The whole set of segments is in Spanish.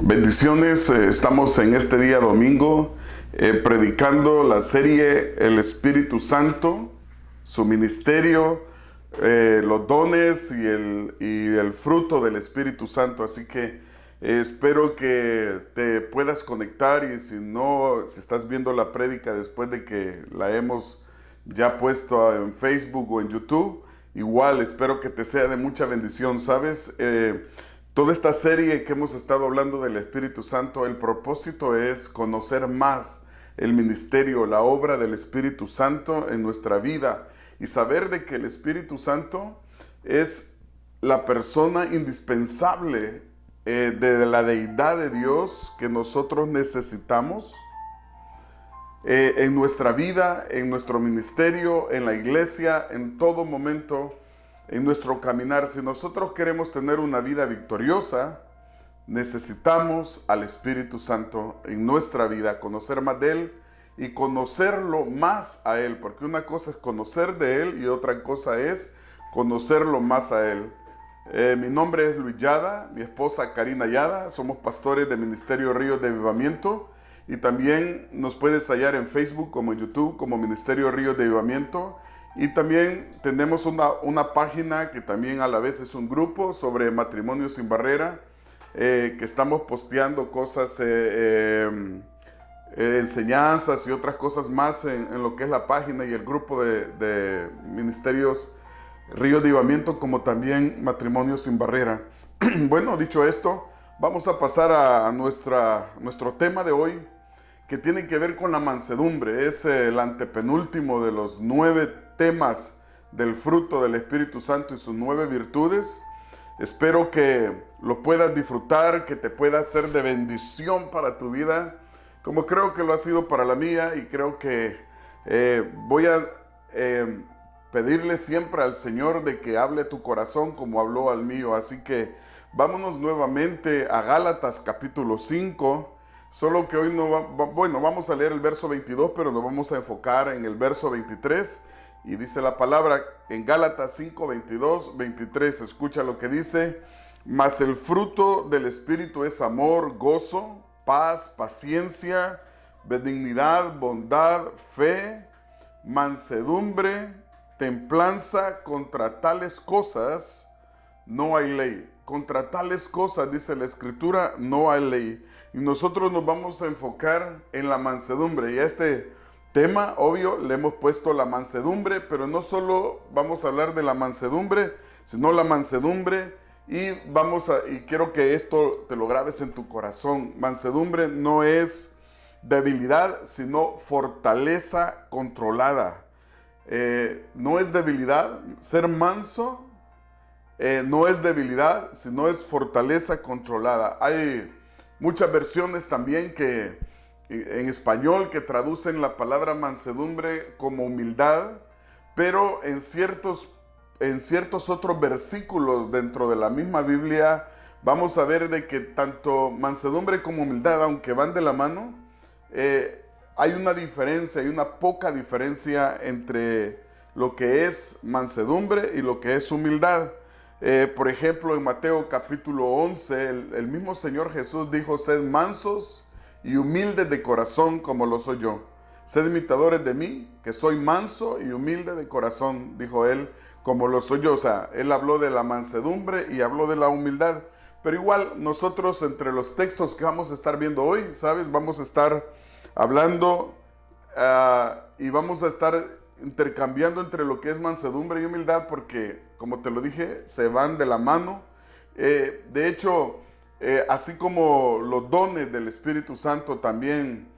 Bendiciones, estamos en este día domingo predicando la serie El Espíritu Santo, su ministerio, los dones y el fruto del Espíritu Santo. Así que espero que te puedas conectar, y si no, si estás viendo la prédica después de que la hemos ya puesto en Facebook o en YouTube, igual espero que te sea de mucha bendición. ¿Sabes? Toda esta serie que hemos estado hablando del Espíritu Santo, el propósito es conocer más el ministerio, la obra del Espíritu Santo en nuestra vida, y saber de que el Espíritu Santo es la persona indispensable de la deidad de Dios que nosotros necesitamos en nuestra vida, en nuestro ministerio, en la iglesia, en todo momento, en nuestro caminar. Si nosotros queremos tener una vida victoriosa, necesitamos al Espíritu Santo en nuestra vida, conocer más de Él y conocerlo más a Él, porque una cosa es conocer de Él y otra cosa es conocerlo más a Él. Mi nombre es Luis Yada, mi esposa Karina Yada, somos pastores del Ministerio Ríos de Avivamiento, y también nos puedes hallar en Facebook como en YouTube como Ministerio Ríos de Avivamiento. Y también tenemos una página que también a la vez es un grupo sobre matrimonio sin barrera, que estamos posteando cosas, enseñanzas y otras cosas más en lo que es la página y el grupo de Ministerios Ríos de Avivamiento, como también Matrimonio sin Barrera. Bueno, dicho esto, vamos a pasar a nuestro tema de hoy, que tiene que ver con la mansedumbre. Es el antepenúltimo de los 9 temas del fruto del Espíritu Santo y sus 9 virtudes. Espero que lo puedas disfrutar, que te pueda ser de bendición para tu vida, como creo que lo ha sido para la mía, y creo que voy a pedirle siempre al Señor de que hable tu corazón como habló al mío. Así que vámonos nuevamente a Gálatas capítulo 5. Solo que hoy vamos a leer el verso 22, pero nos vamos a enfocar en el verso 23. Y dice la palabra en Gálatas 5, 22, 23. Escucha lo que dice: mas el fruto del Espíritu es amor, gozo, paz, paciencia, benignidad, bondad, fe, mansedumbre, templanza. Contra tales cosas no hay ley. Contra tales cosas, dice la Escritura, no hay ley. Y nosotros nos vamos a enfocar en la mansedumbre. Y a este tema, obvio, le hemos puesto la mansedumbre, pero no solo vamos a hablar de la mansedumbre, sino la mansedumbre. Y quiero que esto te lo grabes en tu corazón. Mansedumbre no es debilidad, sino fortaleza controlada. No es debilidad. Ser manso no es debilidad, sino es fortaleza controlada. Hay muchas versiones también que en español que traducen la palabra mansedumbre como humildad, pero en ciertos otros versículos dentro de la misma Biblia vamos a ver de que tanto mansedumbre como humildad, aunque van de la mano, hay una diferencia, hay una poca diferencia entre lo que es mansedumbre y lo que es humildad. Por ejemplo, en Mateo capítulo 11, el mismo Señor Jesús dijo: sed mansos y humildes de corazón como lo soy yo. Sed imitadores de mí, que soy manso y humilde de corazón, dijo él, como lo soy yo. O sea, él habló de la mansedumbre y habló de la humildad. Pero igual nosotros, entre los textos que vamos a estar viendo hoy, ¿sabes? Vamos a estar hablando y vamos a estar intercambiando entre lo que es mansedumbre y humildad, porque, como te lo dije, se van de la mano. De hecho, así como los dones del Espíritu Santo también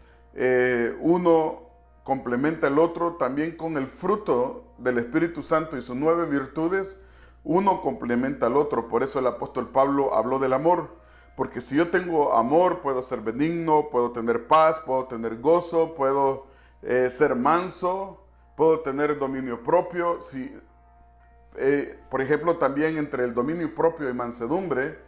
uno complementa el otro, también con el fruto del Espíritu Santo y sus 9 virtudes, uno complementa al otro. Por eso el apóstol Pablo habló del amor, porque si yo tengo amor, puedo ser benigno, puedo tener paz, puedo tener gozo, puedo ser manso, puedo tener dominio propio. Por ejemplo, también entre el dominio propio y mansedumbre,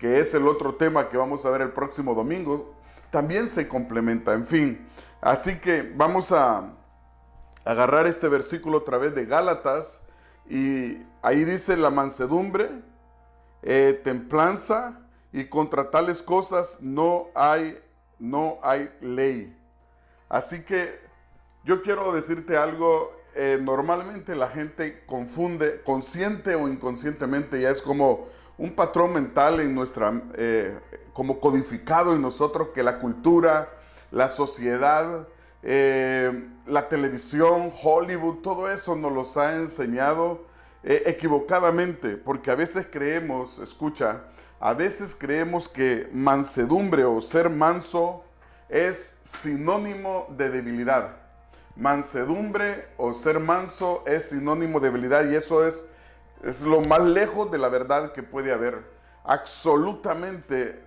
que es el otro tema que vamos a ver el próximo domingo, también se complementa. En fin, así que vamos a agarrar este versículo otra vez de Gálatas, y ahí dice la mansedumbre, templanza y contra tales cosas no hay ley. Así que yo quiero decirte algo. Normalmente la gente confunde, consciente o inconscientemente, ya es como un patrón mental en nuestra, como codificado en nosotros, que la cultura, la sociedad, la televisión, Hollywood, todo eso nos los ha enseñado equivocadamente, porque a veces creemos, escucha, a veces creemos que mansedumbre o ser manso es sinónimo de debilidad. Mansedumbre o ser manso es sinónimo de debilidad, y eso es lo más lejos de la verdad que puede haber. Absolutamente,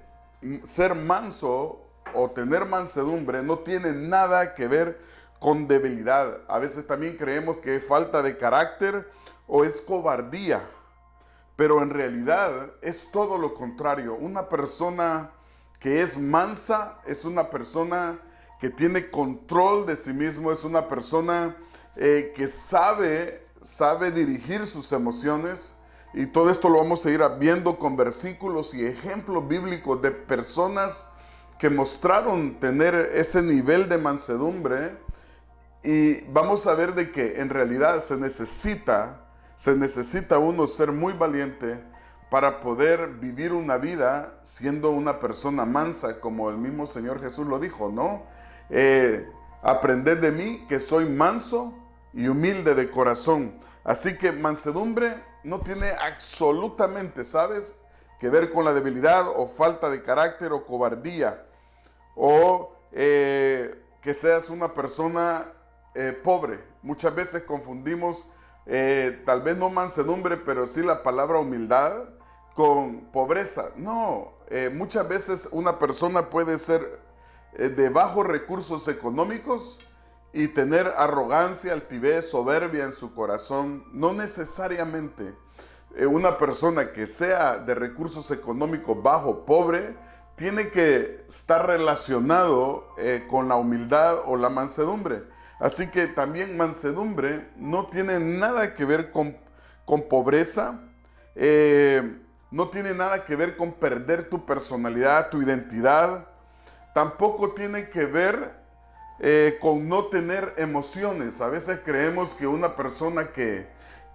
ser manso o tener mansedumbre no tiene nada que ver con debilidad. A veces también creemos que es falta de carácter o es cobardía, pero en realidad es todo lo contrario. Una persona que es mansa es una persona que tiene control de sí mismo, es una persona que sabe dirigir sus emociones, y todo esto lo vamos a ir viendo con versículos y ejemplos bíblicos de personas que mostraron tener ese nivel de mansedumbre, y vamos a ver de que en realidad se necesita uno ser muy valiente para poder vivir una vida siendo una persona mansa, como el mismo Señor Jesús lo dijo, ¿no? Aprended de mí, que soy manso y humilde de corazón. Así que mansedumbre no tiene absolutamente, ¿sabes?, que ver con la debilidad o falta de carácter o cobardía, o que seas una persona pobre. Muchas veces confundimos tal vez no mansedumbre, pero sí la palabra humildad con pobreza. No, muchas veces una persona puede ser de bajos recursos económicos y tener arrogancia, altivez, soberbia en su corazón. No necesariamente una persona que sea de recursos económicos bajo, pobre, tiene que estar relacionado con la humildad o la mansedumbre. Así que también mansedumbre no tiene nada que ver con pobreza, no tiene nada que ver con perder tu personalidad, tu identidad. Tampoco tiene que ver con no tener emociones. A veces creemos que una persona que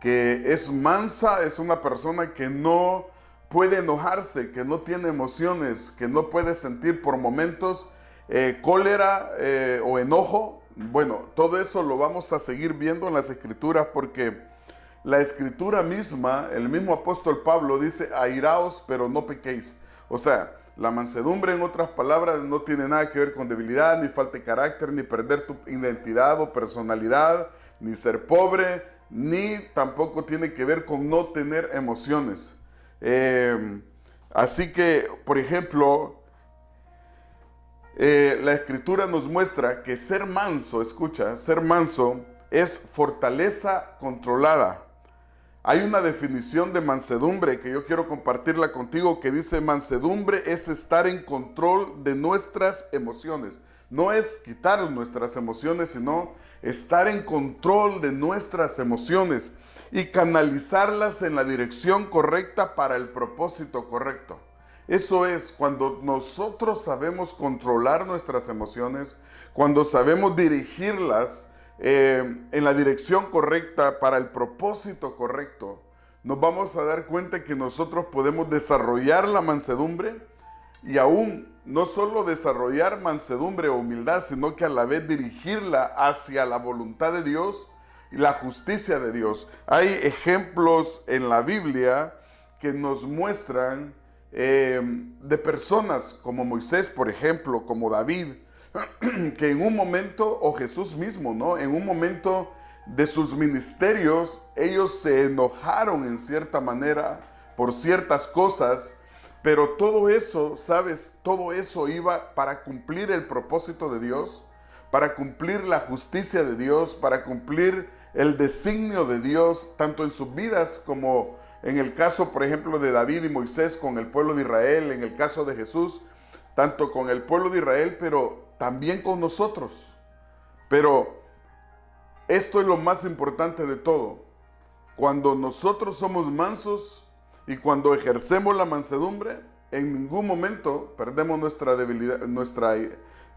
es mansa es una persona que no puede enojarse, que no tiene emociones, que no puede sentir por momentos cólera o enojo. Bueno, todo eso lo vamos a seguir viendo en las Escrituras, porque la Escritura misma, el mismo apóstol Pablo dice: airaos, pero no pequéis. O sea, la mansedumbre, en otras palabras, no tiene nada que ver con debilidad, ni falta de carácter, ni perder tu identidad o personalidad, ni ser pobre, ni tampoco tiene que ver con no tener emociones. Así que, por ejemplo, la Escritura nos muestra que ser manso, escucha, ser manso es fortaleza controlada. Hay una definición de mansedumbre que yo quiero compartirla contigo, que dice: mansedumbre es estar en control de nuestras emociones. No es quitar nuestras emociones, sino estar en control de nuestras emociones y canalizarlas en la dirección correcta para el propósito correcto. Eso es cuando nosotros sabemos controlar nuestras emociones, cuando sabemos dirigirlas en la dirección correcta para el propósito correcto. Nos vamos a dar cuenta que nosotros podemos desarrollar la mansedumbre, y aún no solo desarrollar mansedumbre o humildad, sino que a la vez dirigirla hacia la voluntad de Dios y la justicia de Dios. Hay ejemplos en la Biblia que nos muestran de personas como Moisés, por ejemplo, como David, que en un momento, o Jesús mismo, ¿no?, en un momento de sus ministerios, ellos se enojaron en cierta manera por ciertas cosas, pero todo eso, ¿sabes?, todo eso iba para cumplir el propósito de Dios, para cumplir la justicia de Dios, para cumplir el designio de Dios, tanto en sus vidas como en el caso, por ejemplo, de David y Moisés con el pueblo de Israel, en el caso de Jesús, tanto con el pueblo de Israel, pero también con nosotros. Pero esto es lo más importante de todo. Cuando nosotros somos mansos y cuando ejercemos la mansedumbre, en ningún momento perdemos nuestra debilidad, nuestra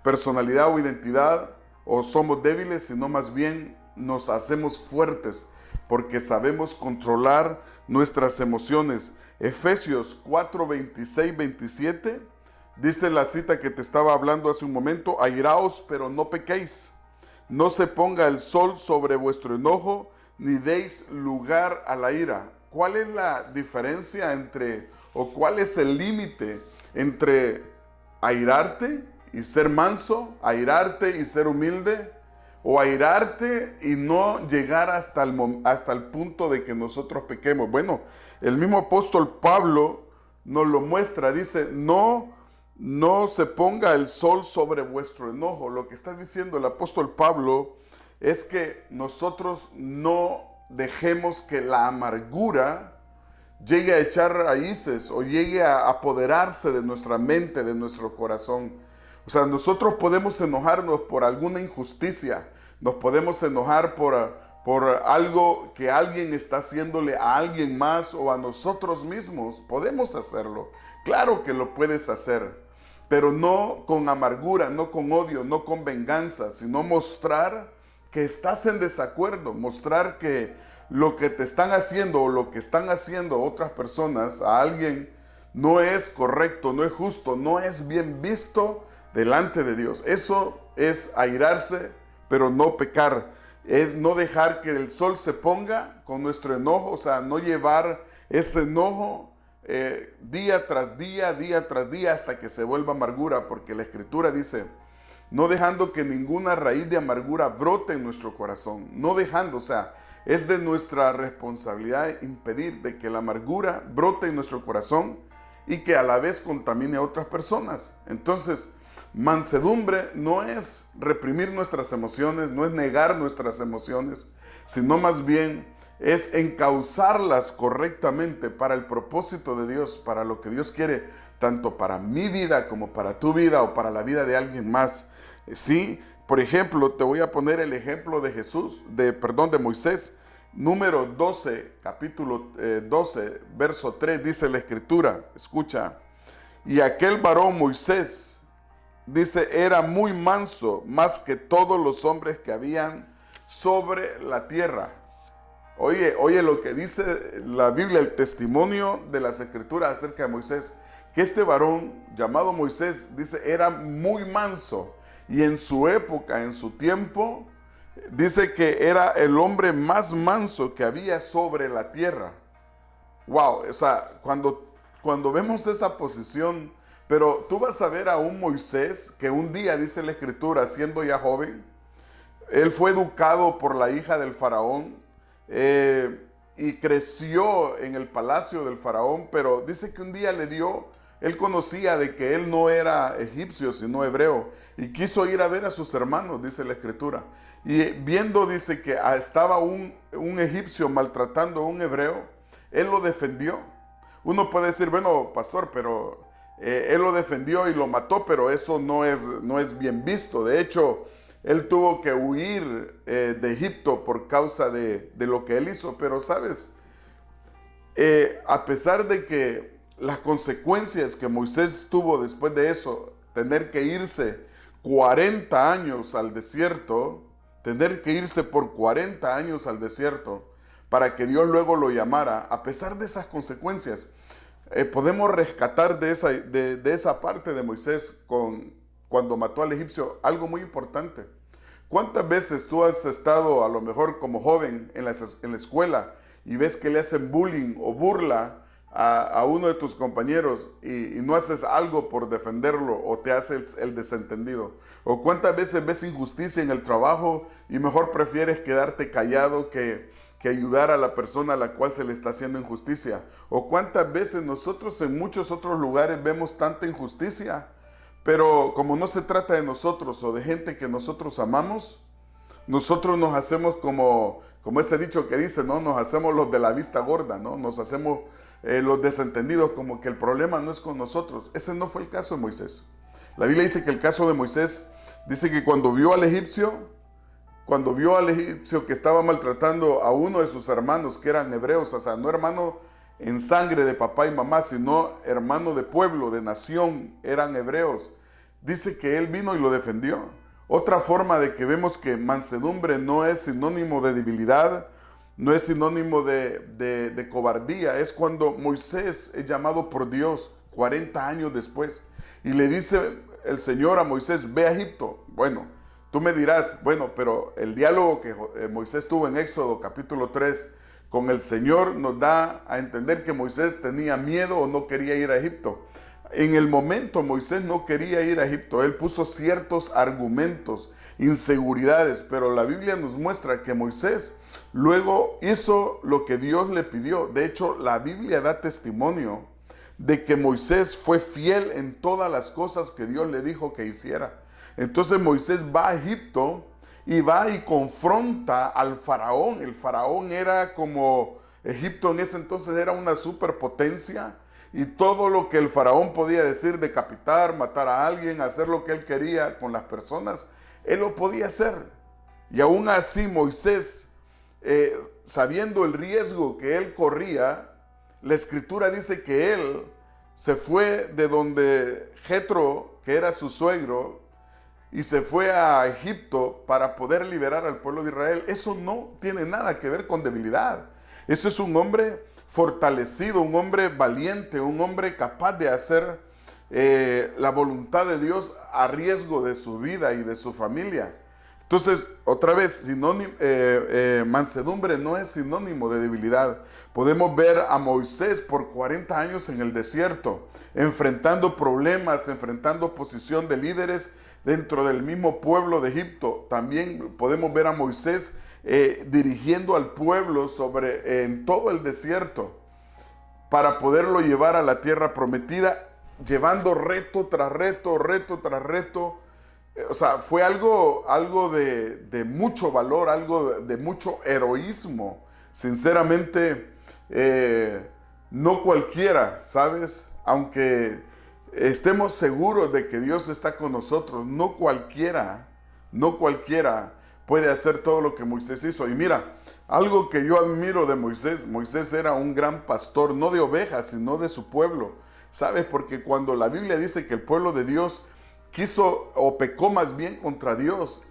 personalidad o identidad, o somos débiles, sino más bien nos hacemos fuertes porque sabemos controlar nuestras emociones. Efesios 4, 26, 27 dice la cita que te estaba hablando hace un momento: airaos, pero no pequéis. No se ponga el sol sobre vuestro enojo, ni deis lugar a la ira. ¿Cuál es la diferencia entre, o cuál es el límite entre airarte y ser manso, airarte y ser humilde, o airarte y no llegar hasta el punto de que nosotros pequemos? Bueno, el mismo apóstol Pablo nos lo muestra, dice: no se ponga el sol sobre vuestro enojo. Lo que está diciendo el apóstol Pablo es que nosotros no dejemos que la amargura llegue a echar raíces o llegue a apoderarse de nuestra mente, de nuestro corazón. O sea, nosotros podemos enojarnos por alguna injusticia, nos podemos enojar por algo que alguien está haciéndole a alguien más o a nosotros mismos. Podemos hacerlo. Claro que lo puedes hacer, pero no con amargura, no con odio, no con venganza, sino mostrar que estás en desacuerdo, mostrar que lo que te están haciendo o lo que están haciendo otras personas a alguien no es correcto, no es justo, no es bien visto delante de Dios. Eso es airarse, pero no pecar. Es no dejar que el sol se ponga con nuestro enojo, o sea, no llevar ese enojo día tras día, hasta que se vuelva amargura, porque la Escritura dice: no dejando que ninguna raíz de amargura brote en nuestro corazón. No dejando, o sea, es de nuestra responsabilidad impedir de que la amargura brote en nuestro corazón y que a la vez contamine a otras personas. Entonces, mansedumbre no es reprimir nuestras emociones, no es negar nuestras emociones, sino más bien es encauzarlas correctamente para el propósito de Dios, para lo que Dios quiere, tanto para mi vida como para tu vida o para la vida de alguien más. Sí, por ejemplo, te voy a poner el ejemplo de de Moisés. Número 12, capítulo 12, verso 3, dice la Escritura, escucha: y aquel varón Moisés, dice, era muy manso, más que todos los hombres que habían sobre la tierra. Oye lo que dice la Biblia, el testimonio de las Escrituras acerca de Moisés, que este varón llamado Moisés, dice, era muy manso, y en su época, en su tiempo, dice que era el hombre más manso que había sobre la tierra. Wow, o sea, cuando vemos esa posición, pero tú vas a ver a un Moisés que un día, dice la Escritura, siendo ya joven, él fue educado por la hija del faraón, y creció en el palacio del faraón, pero dice que un día él conocía de que él no era egipcio, sino hebreo, y quiso ir a ver a sus hermanos, dice la Escritura, y viendo, dice que estaba un egipcio maltratando a un hebreo, él lo defendió. Uno puede decir, bueno, pastor, pero él lo defendió y lo mató, pero eso no es bien visto. De hecho, él tuvo que huir de Egipto por causa de lo que él hizo. Pero, ¿sabes? A pesar de que las consecuencias que Moisés tuvo después de eso, tener que irse 40 años al desierto, tener que irse por 40 años al desierto para que Dios luego lo llamara, a pesar de esas consecuencias, podemos rescatar de esa parte de Moisés cuando mató al egipcio algo muy importante. ¿Cuántas veces tú has estado a lo mejor como joven en la escuela y ves que le hacen bullying o burla a uno de tus compañeros y no haces algo por defenderlo o te haces el desentendido? ¿O cuántas veces ves injusticia en el trabajo y mejor prefieres quedarte callado que ayudar a la persona a la cual se le está haciendo injusticia? ¿O cuántas veces nosotros en muchos otros lugares vemos tanta injusticia, pero como no se trata de nosotros o de gente que nosotros amamos, nosotros nos hacemos como este dicho que dice, ¿no? Nos hacemos los de la vista gorda, ¿no? Nos hacemos los desentendidos, como que el problema no es con nosotros. Ese no fue el caso de Moisés. La Biblia dice que el caso de Moisés, dice que cuando vio al egipcio que estaba maltratando a uno de sus hermanos que eran hebreos, o sea, no hermano en sangre de papá y mamá, sino hermano de pueblo, de nación, eran hebreos. Dice que él vino y lo defendió. Otra forma de que vemos que mansedumbre no es sinónimo de debilidad, no es sinónimo de cobardía, es cuando Moisés es llamado por Dios 40 años después y le dice el Señor a Moisés, ve a Egipto. Bueno, tú me dirás, bueno, pero el diálogo que Moisés tuvo en Éxodo capítulo 3 con el Señor nos da a entender que Moisés tenía miedo o no quería ir a Egipto. En el momento Moisés no quería ir a Egipto, él puso ciertos argumentos, inseguridades, pero la Biblia nos muestra que Moisés luego hizo lo que Dios le pidió. De hecho, la Biblia da testimonio de que Moisés fue fiel en todas las cosas que Dios le dijo que hiciera. Entonces Moisés va a Egipto y va y confronta al faraón. El faraón era como, Egipto en ese entonces era una superpotencia, y todo lo que el faraón podía decir, decapitar, matar a alguien, hacer lo que él quería con las personas, él lo podía hacer. Y aún así Moisés, sabiendo el riesgo que él corría, la escritura dice que él se fue de donde Jetro, que era su suegro, y se fue a Egipto para poder liberar al pueblo de Israel. Eso no tiene nada que ver con debilidad. Eso es un hombre fortalecido, un hombre valiente, un hombre capaz de hacer la voluntad de Dios a riesgo de su vida y de su familia. Entonces, otra vez, mansedumbre no es sinónimo de debilidad. Podemos ver a Moisés por 40 años en el desierto, enfrentando problemas, enfrentando oposición de líderes dentro del mismo pueblo de Egipto. También podemos ver a Moisés dirigiendo al pueblo en todo el desierto para poderlo llevar a la tierra prometida, llevando reto tras reto, reto tras reto. O sea, fue algo de mucho valor, algo de mucho heroísmo. Sinceramente, no cualquiera, ¿sabes? Aunque estemos seguros de que Dios está con nosotros, no cualquiera puede hacer todo lo que Moisés hizo. Y mira, algo que yo admiro de Moisés, Moisés era un gran pastor, no de ovejas, sino de su pueblo. ¿Sabes? Porque cuando la Biblia dice que el pueblo de Dios quiso o pecó más bien contra Dios,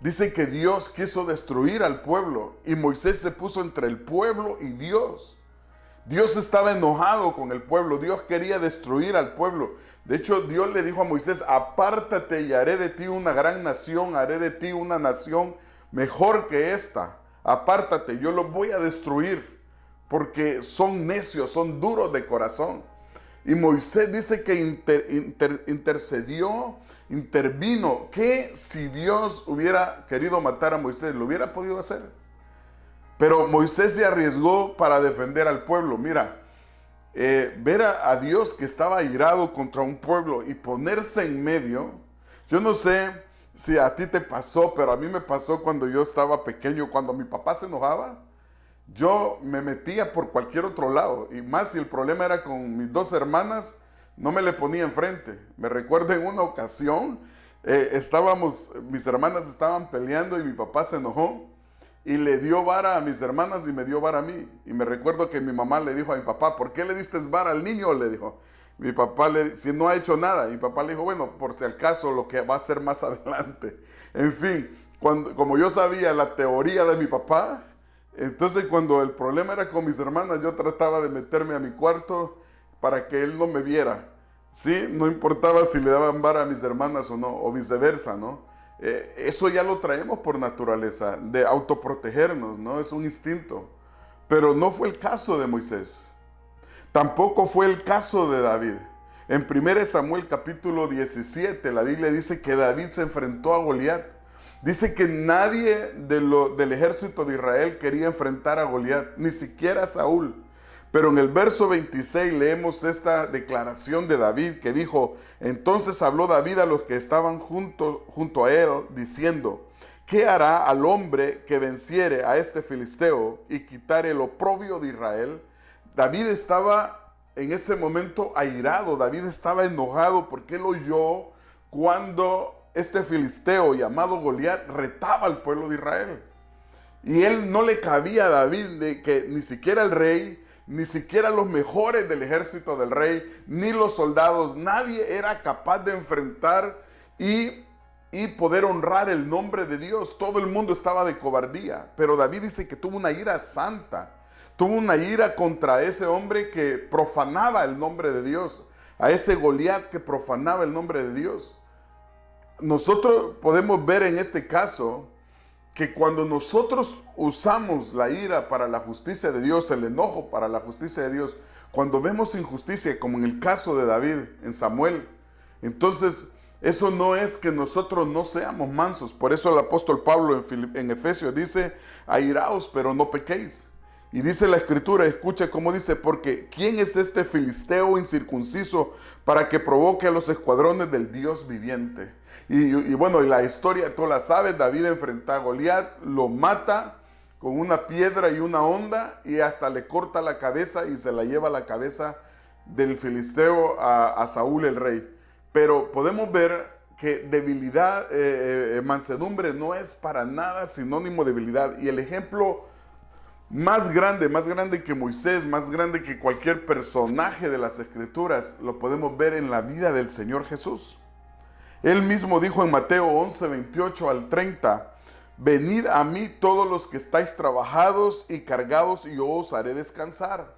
dice que Dios quiso destruir al pueblo y Moisés se puso entre el pueblo y Dios. Dios estaba enojado con el pueblo, Dios quería destruir al pueblo. De hecho, Dios le dijo a Moisés, apártate y haré de ti una gran nación, haré de ti una nación mejor que esta. Apártate, yo los voy a destruir porque son necios, son duros de corazón. Y Moisés dice que intervino, que si Dios hubiera querido matar a Moisés, lo hubiera podido hacer. Pero Moisés se arriesgó para defender al pueblo. Mira, ver a Dios que estaba airado contra un pueblo y ponerse en medio. Yo no sé si a ti te pasó, pero a mí me pasó cuando yo estaba pequeño, cuando mi papá se enojaba. Yo me metía por cualquier otro lado, y más si el problema era con mis dos hermanas, no me le ponía enfrente. Me recuerdo en una ocasión, mis hermanas estaban peleando y mi papá se enojó y le dio vara a mis hermanas y me dio vara a mí. Y me recuerdo que mi mamá le dijo a mi papá, ¿por qué le diste vara al niño? Le dijo. Mi papá, si no ha hecho nada, y mi papá le dijo, bueno, por si acaso lo que va a hacer más adelante. En fin, como yo sabía la teoría de mi papá, entonces cuando el problema era con mis hermanas, yo trataba de meterme a mi cuarto para que él no me viera, ¿sí? No importaba si le daban vara a mis hermanas o no, o viceversa, ¿no? Eso ya lo traemos por naturaleza, de autoprotegernos, ¿no? Es un instinto. Pero no fue el caso de Moisés. Tampoco fue el caso de David. En 1 Samuel capítulo 17, la Biblia dice que David se enfrentó a Goliat. Dice que nadie del ejército de Israel quería enfrentar a Goliat, ni siquiera Saúl. Pero en el verso 26 leemos esta declaración de David que dijo, entonces habló David a los que estaban junto a él, diciendo, ¿qué hará al hombre que venciere a este filisteo y quitare el oprobio de Israel? David estaba en ese momento airado, David estaba enojado porque él oyó cuando este filisteo llamado Goliat retaba al pueblo de Israel. Y él no le cabía a David de que ni siquiera el rey, ni siquiera los mejores del ejército del rey, ni los soldados, nadie era capaz de enfrentar y poder honrar el nombre de Dios. Todo el mundo estaba de cobardía, pero David dice que tuvo una ira santa, tuvo una ira contra ese hombre que profanaba el nombre de Dios, a ese Goliat que profanaba el nombre de Dios. Nosotros podemos ver en este caso que cuando nosotros usamos la ira para la justicia de Dios, el enojo para la justicia de Dios, cuando vemos injusticia, como en el caso de David, en Samuel, entonces eso no es que nosotros no seamos mansos. Por eso el apóstol Pablo en Efesios dice, airaos, pero no pequéis. Y dice la escritura, escucha cómo dice, porque ¿quién es este filisteo incircunciso para que provoque a los escuadrones del Dios viviente? Y bueno, y la historia tú la sabes, David enfrenta a Goliat, lo mata con una piedra y una honda y hasta le corta la cabeza y se la lleva la cabeza del filisteo a Saúl el rey. Pero podemos ver que debilidad, mansedumbre no es para nada sinónimo de debilidad. Y el ejemplo más grande que Moisés, más grande que cualquier personaje de las Escrituras, lo podemos ver en la vida del Señor Jesús. Él mismo dijo en Mateo 11, 28 al 30, venid a mí todos los que estáis trabajados y cargados y yo os haré descansar.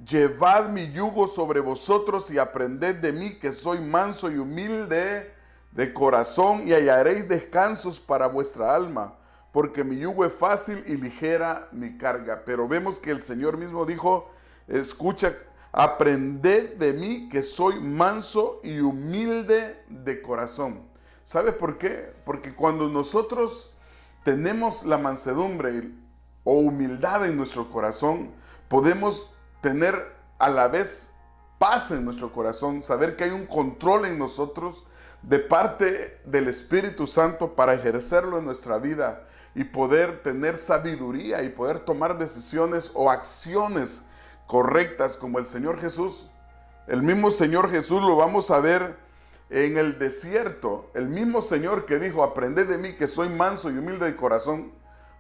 Llevad mi yugo sobre vosotros y aprended de mí que soy manso y humilde de corazón y hallaréis descansos para vuestra alma, porque mi yugo es fácil y ligera mi carga. Pero vemos que el Señor mismo dijo, escucha, aprended de mí que soy manso y humilde de corazón. ¿Sabes por qué? Porque cuando nosotros tenemos la mansedumbre o humildad en nuestro corazón, podemos tener a la vez paz en nuestro corazón, saber que hay un control en nosotros de parte del Espíritu Santo para ejercerlo en nuestra vida y poder tener sabiduría y poder tomar decisiones o acciones correctas como el Señor Jesús. El mismo Señor Jesús lo vamos a ver en el desierto. El mismo Señor que dijo, aprended de mí que soy manso y humilde de corazón.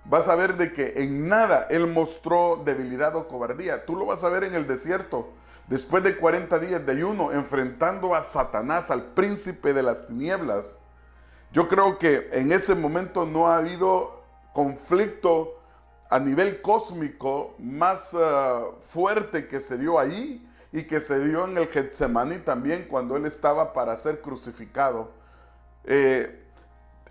Vas a ver de que en nada Él mostró debilidad o cobardía. Tú lo vas a ver en el desierto, después de 40 días de ayuno, enfrentando a Satanás, al príncipe de las tinieblas. Yo creo que en ese momento no ha habido conflicto a nivel cósmico más fuerte que se dio ahí y que se dio en el Getsemaní también cuando Él estaba para ser crucificado.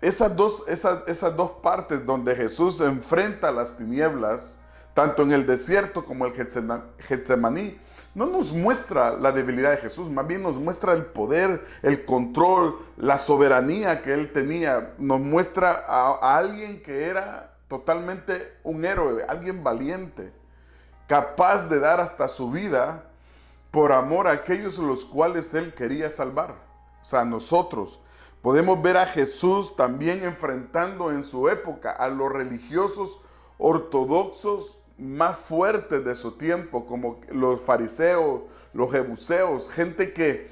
Esas dos partes donde Jesús enfrenta las tinieblas, tanto en el desierto como el Getsemaní, no nos muestra la debilidad de Jesús, más bien nos muestra el poder, el control, la soberanía que Él tenía. Nos muestra a alguien que era totalmente un héroe, alguien valiente, capaz de dar hasta su vida por amor a aquellos los cuales Él quería salvar. O sea, nosotros podemos ver a Jesús también enfrentando en su época a los religiosos ortodoxos más fuertes de su tiempo, como los fariseos, los jebuseos, gente que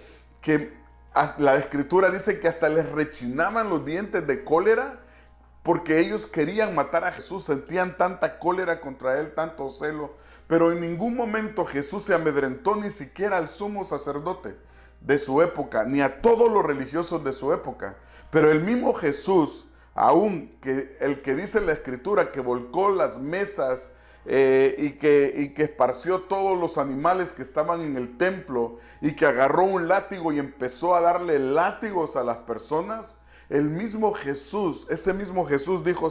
la Escritura dice que hasta les rechinaban los dientes de cólera porque ellos querían matar a Jesús, sentían tanta cólera contra Él, tanto celo, pero en ningún momento Jesús se amedrentó ni siquiera al sumo sacerdote de su época, ni a todos los religiosos de su época. Pero el mismo Jesús, aún que el que dice la Escritura que volcó las mesas y que esparció todos los animales que estaban en el templo y que agarró un látigo y empezó a darle látigos a las personas, el mismo Jesús, ese mismo Jesús dijo,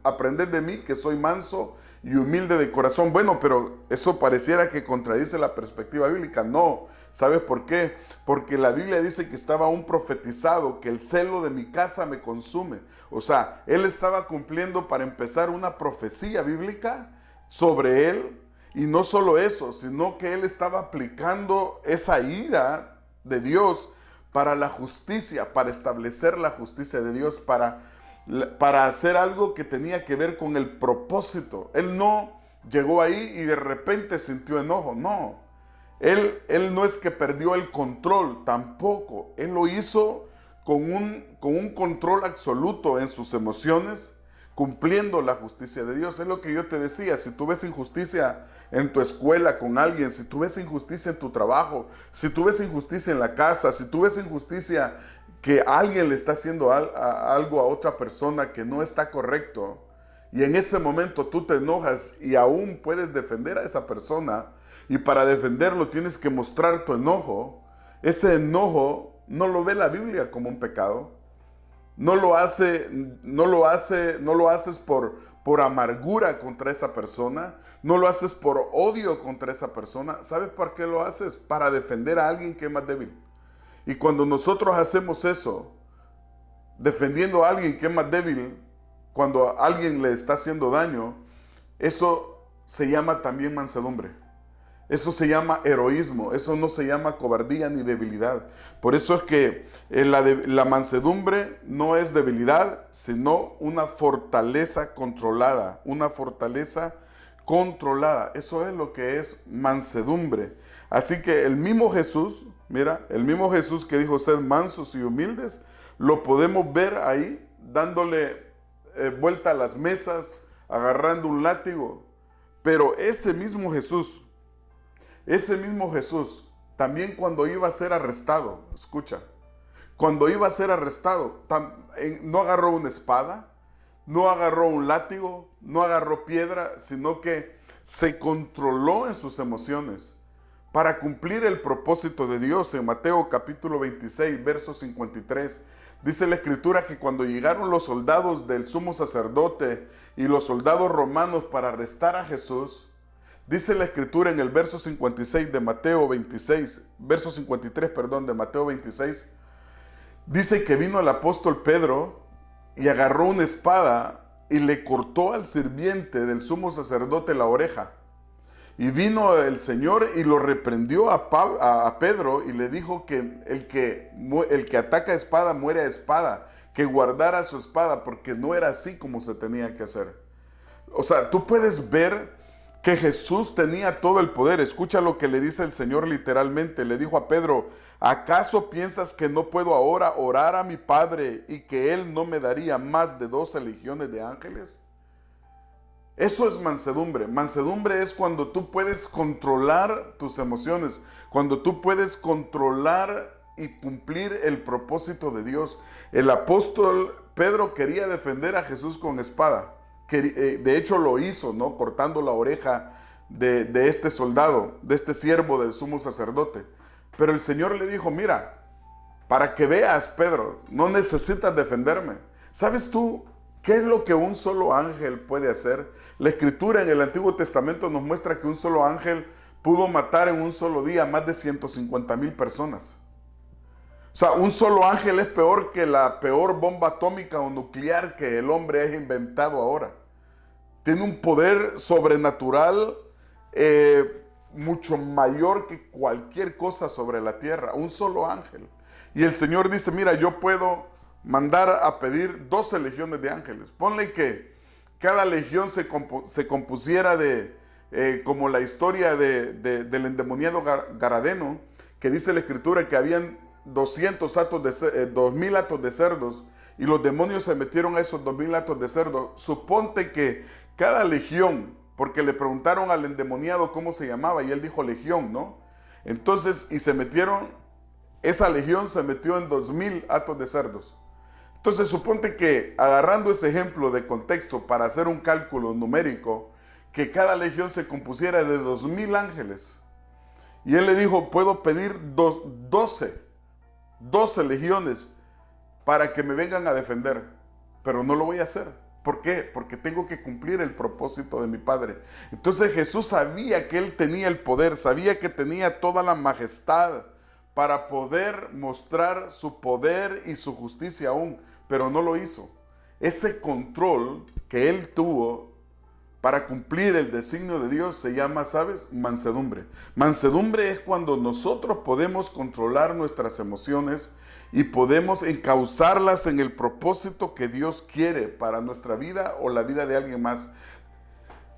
aprended de mí que soy manso y humilde de corazón. Bueno, pero eso pareciera que contradice la perspectiva bíblica. No, ¿sabes por qué? Porque la Biblia dice que estaba aún profetizado, que el celo de mi casa me consume. O sea, Él estaba cumpliendo para empezar una profecía bíblica sobre Él. Y no solo eso, sino que Él estaba aplicando esa ira de Dios para la justicia, para establecer la justicia de Dios, para hacer algo que tenía que ver con el propósito. Él no llegó ahí y de repente sintió enojo, no. Él no es que perdió el control, tampoco. Él lo hizo con un control absoluto en sus emociones, cumpliendo la justicia de Dios. Es lo que yo te decía, si tú ves injusticia en tu escuela con alguien, si tú ves injusticia en tu trabajo, si tú ves injusticia en la casa, si tú ves injusticia que alguien le está haciendo algo a otra persona que no está correcto, y en ese momento tú te enojas y aún puedes defender a esa persona, y para defenderlo tienes que mostrar tu enojo. Ese enojo no lo ve la Biblia como un pecado. No lo haces por amargura contra esa persona. No lo haces por odio contra esa persona. ¿Sabes por qué lo haces? Para defender a alguien que es más débil. Y cuando nosotros hacemos eso, defendiendo a alguien que es más débil, cuando a alguien le está haciendo daño, eso se llama también mansedumbre. Eso se llama heroísmo, eso no se llama cobardía ni debilidad. Por eso es que la mansedumbre no es debilidad, sino una fortaleza controlada, una fortaleza controlada. Eso es lo que es mansedumbre. Así que el mismo Jesús, mira, el mismo Jesús que dijo sed mansos y humildes, lo podemos ver ahí dándole vuelta a las mesas, agarrando un látigo. Pero ese mismo Jesús, también cuando iba a ser arrestado, escucha, cuando iba a ser arrestado, no agarró una espada, no agarró un látigo, no agarró piedra, sino que se controló en sus emociones para cumplir el propósito de Dios. En Mateo capítulo 26, verso 53, dice la Escritura que cuando llegaron los soldados del sumo sacerdote y los soldados romanos para arrestar a Jesús, dice la Escritura en el verso 56 de Mateo 26, verso 53, perdón, de Mateo 26, dice que vino el apóstol Pedro y agarró una espada y le cortó al sirviente del sumo sacerdote la oreja. Y vino el Señor y lo reprendió a Pedro y le dijo que el que ataca a espada muere a espada, que guardara su espada porque no era así como se tenía que hacer. O sea, tú puedes ver que Jesús tenía todo el poder. Escucha lo que le dice el Señor literalmente. Le dijo a Pedro, ¿acaso piensas que no puedo ahora orar a mi Padre y que Él no me daría más de 12 legiones de ángeles? Eso es mansedumbre. Mansedumbre es cuando tú puedes controlar tus emociones, cuando tú puedes controlar y cumplir el propósito de Dios. El apóstol Pedro quería defender a Jesús con espada. De hecho lo hizo, ¿no? Cortando la oreja de este soldado, de este siervo del sumo sacerdote. Pero el Señor le dijo, mira, para que veas, Pedro, no necesitas defenderme. ¿Sabes tú qué es lo que un solo ángel puede hacer? La Escritura en el Antiguo Testamento nos muestra que un solo ángel pudo matar en un solo día más de 150,000 personas. O sea, un solo ángel es peor que la peor bomba atómica o nuclear que el hombre ha inventado ahora. Tiene un poder sobrenatural mucho mayor que cualquier cosa sobre la tierra. Un solo ángel. Y el Señor dice, mira, yo puedo mandar a pedir 12 legiones de ángeles. Ponle que cada legión se compusiera como la historia del endemoniado Garadeno, que dice la Escritura que habían 2,000 atos de cerdos y los demonios se metieron a esos 2,000 atos de cerdos. Suponte que cada legión, porque le preguntaron al endemoniado cómo se llamaba y él dijo legión, ¿no? Entonces, esa legión se metió en 2,000 atos de cerdos. Entonces, suponte que agarrando ese ejemplo de contexto para hacer un cálculo numérico, que cada legión se compusiera de 2,000 ángeles. Y él le dijo, puedo pedir 12 legiones para que me vengan a defender, pero no lo voy a hacer. ¿Por qué? Porque tengo que cumplir el propósito de mi Padre. Entonces Jesús sabía que Él tenía el poder, sabía que tenía toda la majestad para poder mostrar su poder y su justicia aún, pero no lo hizo. Ese control que Él tuvo para cumplir el designio de Dios se llama, ¿sabes? Mansedumbre. Mansedumbre es cuando nosotros podemos controlar nuestras emociones y podemos encauzarlas en el propósito que Dios quiere para nuestra vida o la vida de alguien más.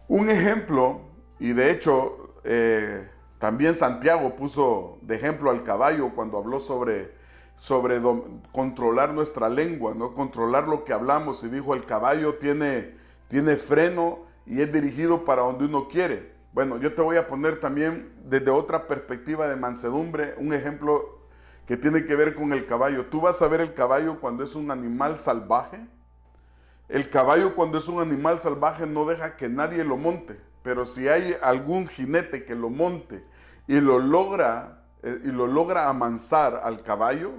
Un ejemplo, y de hecho también Santiago puso de ejemplo al caballo cuando habló sobre sobre controlar nuestra lengua, ¿no? Controlar lo que hablamos. Y dijo, el caballo tiene freno y es dirigido para donde uno quiere. Bueno, yo te voy a poner también desde otra perspectiva de mansedumbre un ejemplo que tiene que ver con el caballo. Tú vas a ver el caballo cuando es un animal salvaje. El caballo cuando es un animal salvaje no deja que nadie lo monte, pero si hay algún jinete que lo monte y lo logra amansar al caballo,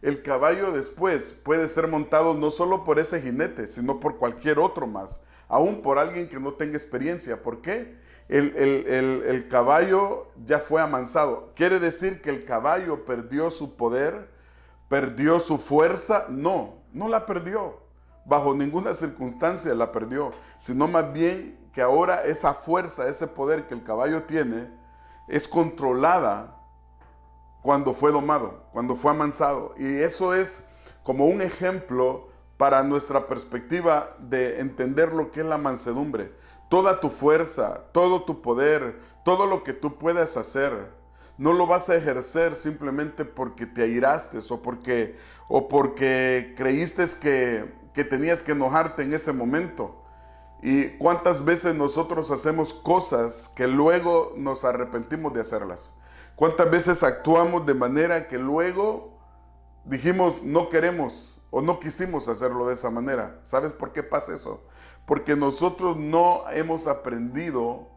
el caballo después puede ser montado no solo por ese jinete, sino por cualquier otro más, aún por alguien que no tenga experiencia. ¿Por qué? El caballo ya fue amansado. ¿Quiere decir que el caballo perdió su poder, perdió su fuerza? No, no la perdió. Bajo ninguna circunstancia la perdió, sino más bien que ahora esa fuerza, ese poder que el caballo tiene, es controlada cuando fue domado, cuando fue amansado. Y eso es como un ejemplo para nuestra perspectiva de entender lo que es la mansedumbre. Toda tu fuerza, todo tu poder, todo lo que tú puedas hacer, no lo vas a ejercer simplemente porque te airaste o porque creíste que tenías que enojarte en ese momento. Y cuántas veces nosotros hacemos cosas que luego nos arrepentimos de hacerlas. Cuántas veces actuamos de manera que luego dijimos no queremos o no quisimos hacerlo de esa manera. ¿Sabes por qué pasa eso? Porque nosotros no hemos aprendido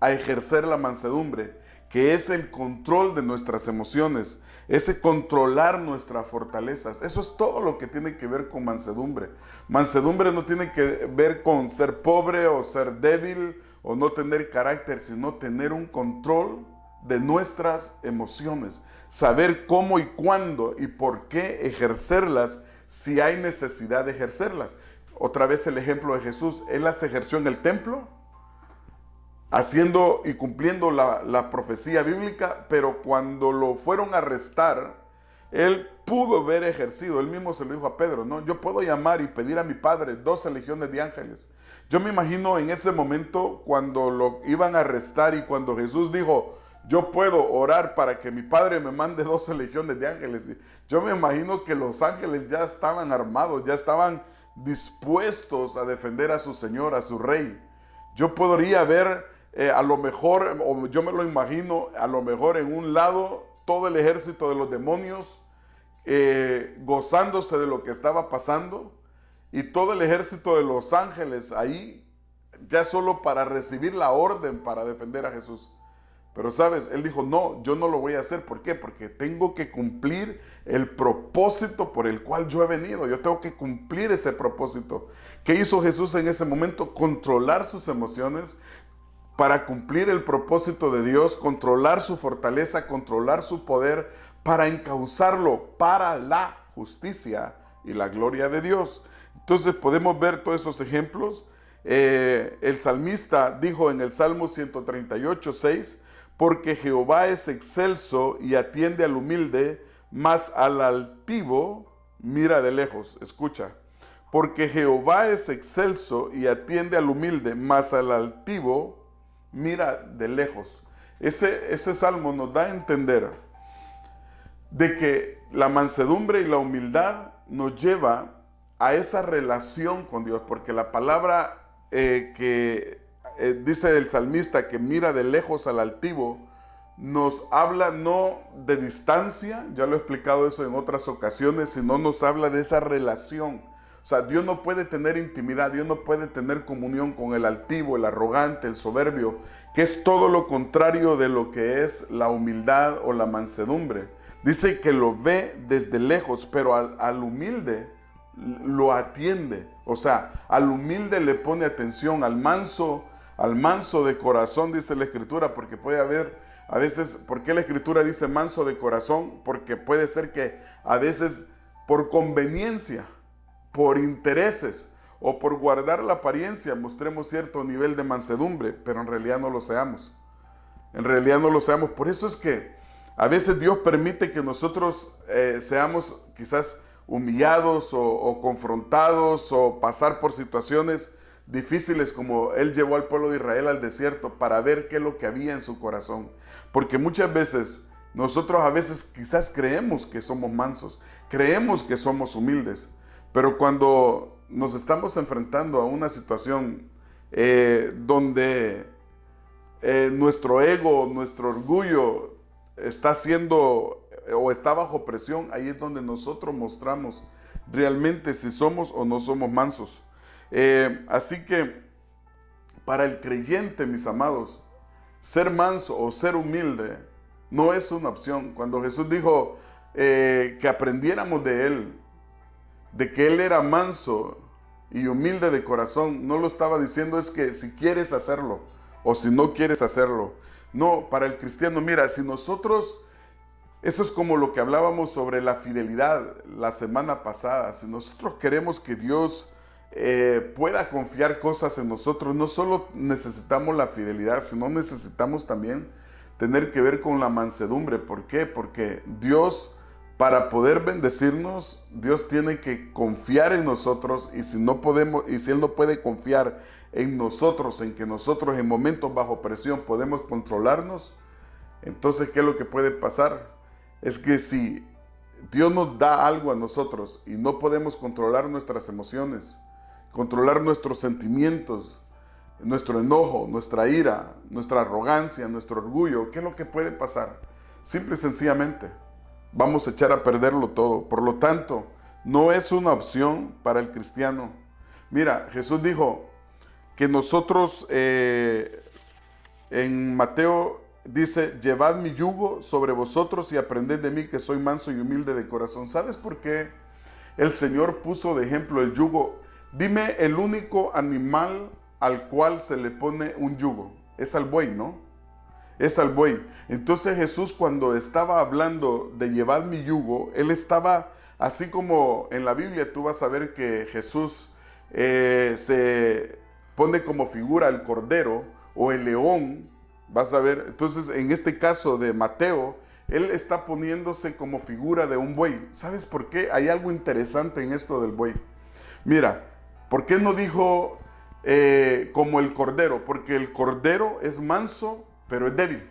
a ejercer la mansedumbre, que es el control de nuestras emociones, ese controlar nuestras fortalezas. Eso es todo lo que tiene que ver con mansedumbre. Mansedumbre no tiene que ver con ser pobre o ser débil o no tener carácter, sino tener un control de nuestras emociones, saber cómo y cuándo y por qué ejercerlas si hay necesidad de ejercerlas. Otra vez el ejemplo de Jesús, Él las ejerció en el templo, haciendo y cumpliendo la profecía bíblica, pero cuando lo fueron a arrestar, Él pudo haber ejercido, Él mismo se lo dijo a Pedro, ¿no? Yo puedo llamar y pedir a mi Padre 12 legiones de ángeles. Yo me imagino en ese momento cuando lo iban a arrestar y cuando Jesús dijo, yo puedo orar para que mi Padre me mande 12 legiones de ángeles. Yo me imagino que los ángeles ya estaban armados, ya estaban dispuestos a defender a su Señor, a su Rey. Yo podría ver a lo mejor, o yo me lo imagino, a lo mejor en un lado todo el ejército de los demonios gozándose de lo que estaba pasando y todo el ejército de los ángeles ahí ya solo para recibir la orden para defender a Jesús. Pero sabes, Él dijo, no, yo no lo voy a hacer. ¿Por qué? Porque tengo que cumplir el propósito por el cual yo he venido. Yo tengo que cumplir ese propósito. ¿Qué hizo Jesús en ese momento? Controlar sus emociones para cumplir el propósito de Dios, controlar su fortaleza, controlar su poder, para encauzarlo para la justicia y la gloria de Dios. Entonces podemos ver todos esos ejemplos. El salmista dijo en el Salmo 138:6, porque Jehová es excelso y atiende al humilde, mas al altivo mira de lejos. Escucha, porque Jehová es excelso y atiende al humilde, mas al altivo mira de lejos. Ese salmo nos da a entender de que la mansedumbre y la humildad nos lleva a esa relación con Dios, porque la palabra dice el salmista que mira de lejos al altivo, nos habla no de distancia, ya lo he explicado eso en otras ocasiones, sino nos habla de esa relación. O sea, Dios no puede tener intimidad, Dios no puede tener comunión con el altivo, el arrogante, el soberbio, que es todo lo contrario de lo que es la humildad o la mansedumbre. Dice que lo ve desde lejos, pero al humilde lo atiende. O sea, al humilde le pone atención, al manso de corazón, dice la Escritura, porque puede haber a veces, ¿por qué la Escritura dice manso de corazón? Porque puede ser que a veces por conveniencia, por intereses o por guardar la apariencia mostremos cierto nivel de mansedumbre, pero en realidad no lo seamos. En realidad no lo seamos. Por eso es que a veces Dios permite que nosotros seamos quizás humillados o confrontados o pasar por situaciones difíciles como Él llevó al pueblo de Israel al desierto para ver qué es lo que había en su corazón. Porque muchas veces Nosotros a veces quizás creemos que somos mansos, creemos que somos humildes, pero cuando nos estamos enfrentando a una situación donde nuestro ego, nuestro orgullo está siendo o está bajo presión, ahí es donde nosotros mostramos realmente si somos o no somos mansos. Así que para el creyente, mis amados, ser manso o ser humilde no es una opción. Cuando Jesús dijo que aprendiéramos de Él, de que Él era manso y humilde de corazón, no lo estaba diciendo es que si quieres hacerlo o si no quieres hacerlo. No, para el cristiano, mira, si nosotros, eso es como lo que hablábamos sobre la fidelidad la semana pasada, si nosotros queremos que Dios pueda confiar cosas en nosotros, no solo necesitamos la fidelidad, sino necesitamos también tener que ver con la mansedumbre. ¿Por qué? Porque Dios, para poder bendecirnos, Dios tiene que confiar en nosotros, y si no podemos, y si Él no puede confiar en nosotros, en que nosotros en momentos bajo presión podemos controlarnos, entonces ¿qué es lo que puede pasar? Es que si Dios nos da algo a nosotros y no podemos controlar nuestras emociones, controlar nuestros sentimientos, nuestro enojo, nuestra ira, nuestra arrogancia, nuestro orgullo, ¿qué es lo que puede pasar? Simple y sencillamente vamos a echar a perderlo todo. Por lo tanto, no es una opción para el cristiano. Mira, Jesús dijo que nosotros, en Mateo dice, llevad mi yugo sobre vosotros y aprended de mí, que soy manso y humilde de corazón. ¿Sabes por qué el Señor puso de ejemplo el yugo? Dime el único animal al cual se le pone un yugo. Es al buey, ¿no? Es al buey. Entonces Jesús, cuando estaba hablando de llevar mi yugo, Él estaba, así como en la Biblia tú vas a ver que Jesús se pone como figura el cordero o el león, vas a ver. Entonces en este caso de Mateo, Él está poniéndose como figura de un buey. ¿Sabes por qué? Hay algo interesante en esto del buey. Mira, ¿por qué no dijo como el cordero? Porque el cordero es manso, pero es débil.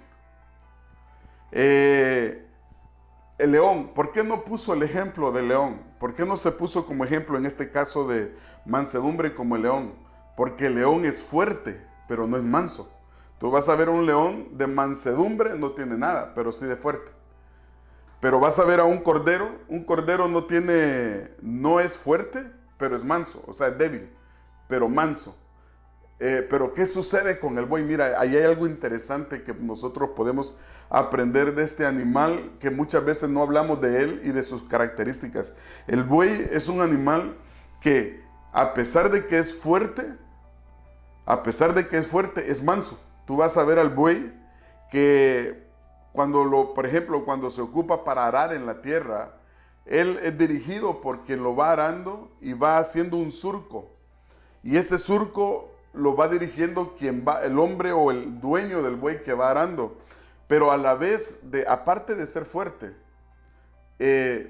El león, ¿por qué no puso el ejemplo del león? ¿Por qué no se puso como ejemplo en este caso de mansedumbre como el león? Porque el león es fuerte, pero no es manso. Tú vas a ver un león de mansedumbre, no tiene nada, pero sí de fuerte. Pero vas a ver a un cordero no es fuerte, pero es manso, o sea, es débil, pero manso. Pero ¿qué sucede con el buey? Mira, ahí hay algo interesante que nosotros podemos aprender de este animal, que muchas veces no hablamos de él y de sus características. El buey es un animal que, a pesar de que es fuerte, es manso. Tú vas a ver al buey que por ejemplo, cuando se ocupa para arar en la tierra, él es dirigido por quien lo va arando y va haciendo un surco. Y ese surco lo va dirigiendo el hombre o el dueño del buey que va arando. Pero a la vez, aparte de ser fuerte,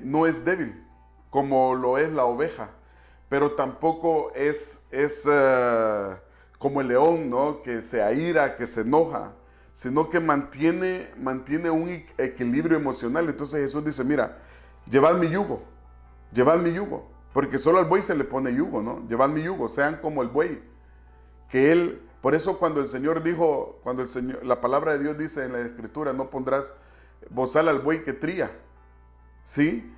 no es débil, como lo es la oveja. Pero tampoco es como el león, ¿no? Que se aira, que se enoja, sino que mantiene un equilibrio emocional. Entonces Jesús dice, mira, llevad mi yugo, porque solo al buey se le pone yugo, ¿no? Llevad mi yugo, sean como el buey, que él, por eso cuando el Señor dijo, la palabra de Dios dice en la Escritura, no pondrás bozal al buey que tría, ¿sí?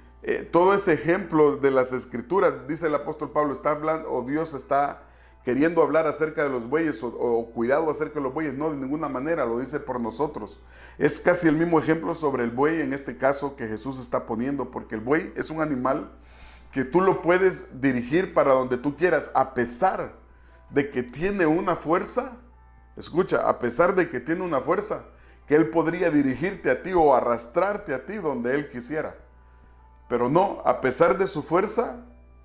Todo ese ejemplo de las Escrituras, dice el apóstol Pablo, está hablando, o Dios está queriendo hablar acerca de los bueyes o cuidado acerca de los bueyes. No, de ninguna manera, lo dice por nosotros. Es casi el mismo ejemplo sobre el buey en este caso que Jesús está poniendo, porque el buey es un animal que tú lo puedes dirigir para donde tú quieras, a pesar de que tiene una fuerza. Escucha, a pesar de que tiene una fuerza, que él podría dirigirte a ti o arrastrarte a ti donde él quisiera. Pero no, a pesar de su fuerza,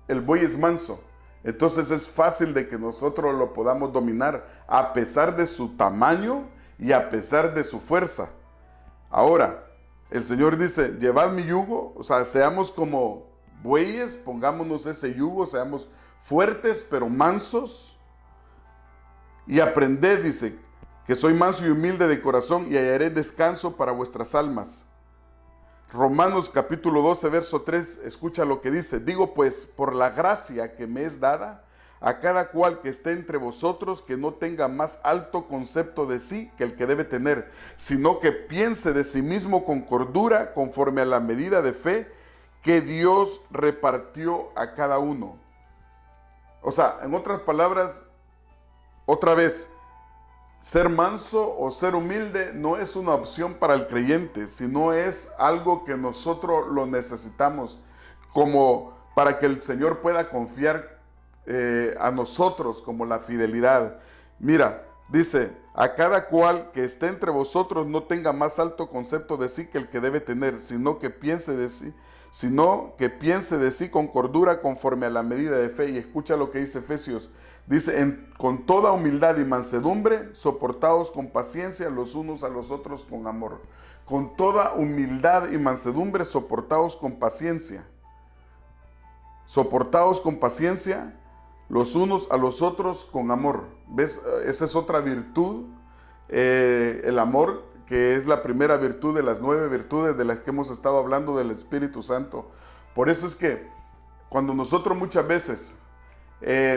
el buey es manso. Entonces es fácil de que nosotros lo podamos dominar a pesar de su tamaño y a pesar de su fuerza. Ahora, el Señor dice, llevad mi yugo, o sea, seamos como bueyes, pongámonos ese yugo, seamos fuertes pero mansos. Y aprended, dice, que soy manso y humilde de corazón y hallaré descanso para vuestras almas. Romanos capítulo 12, verso 3, escucha lo que dice. Digo pues, por la gracia que me es dada, a cada cual que esté entre vosotros, que no tenga más alto concepto de sí que el que debe tener, sino que piense de sí mismo con cordura, conforme a la medida de fe que Dios repartió a cada uno. O sea, en otras palabras, otra vez, ser manso o ser humilde no es una opción para el creyente, sino es algo que nosotros lo necesitamos como para que el Señor pueda confiar a nosotros como la fidelidad. Mira, dice, a cada cual que esté entre vosotros no tenga más alto concepto de sí que el que debe tener, sino que piense de sí con cordura conforme a la medida de fe. Y escucha lo que dice Efesios. Dice, con toda humildad y mansedumbre, soportaos con paciencia los unos a los otros con amor. Con toda humildad y mansedumbre, soportaos con paciencia. Soportaos con paciencia los unos a los otros con amor. ¿Ves? Esa es otra virtud, el amor, que es la primera virtud de las 9 virtudes de las que hemos estado hablando del Espíritu Santo. Por eso es que cuando nosotros muchas veces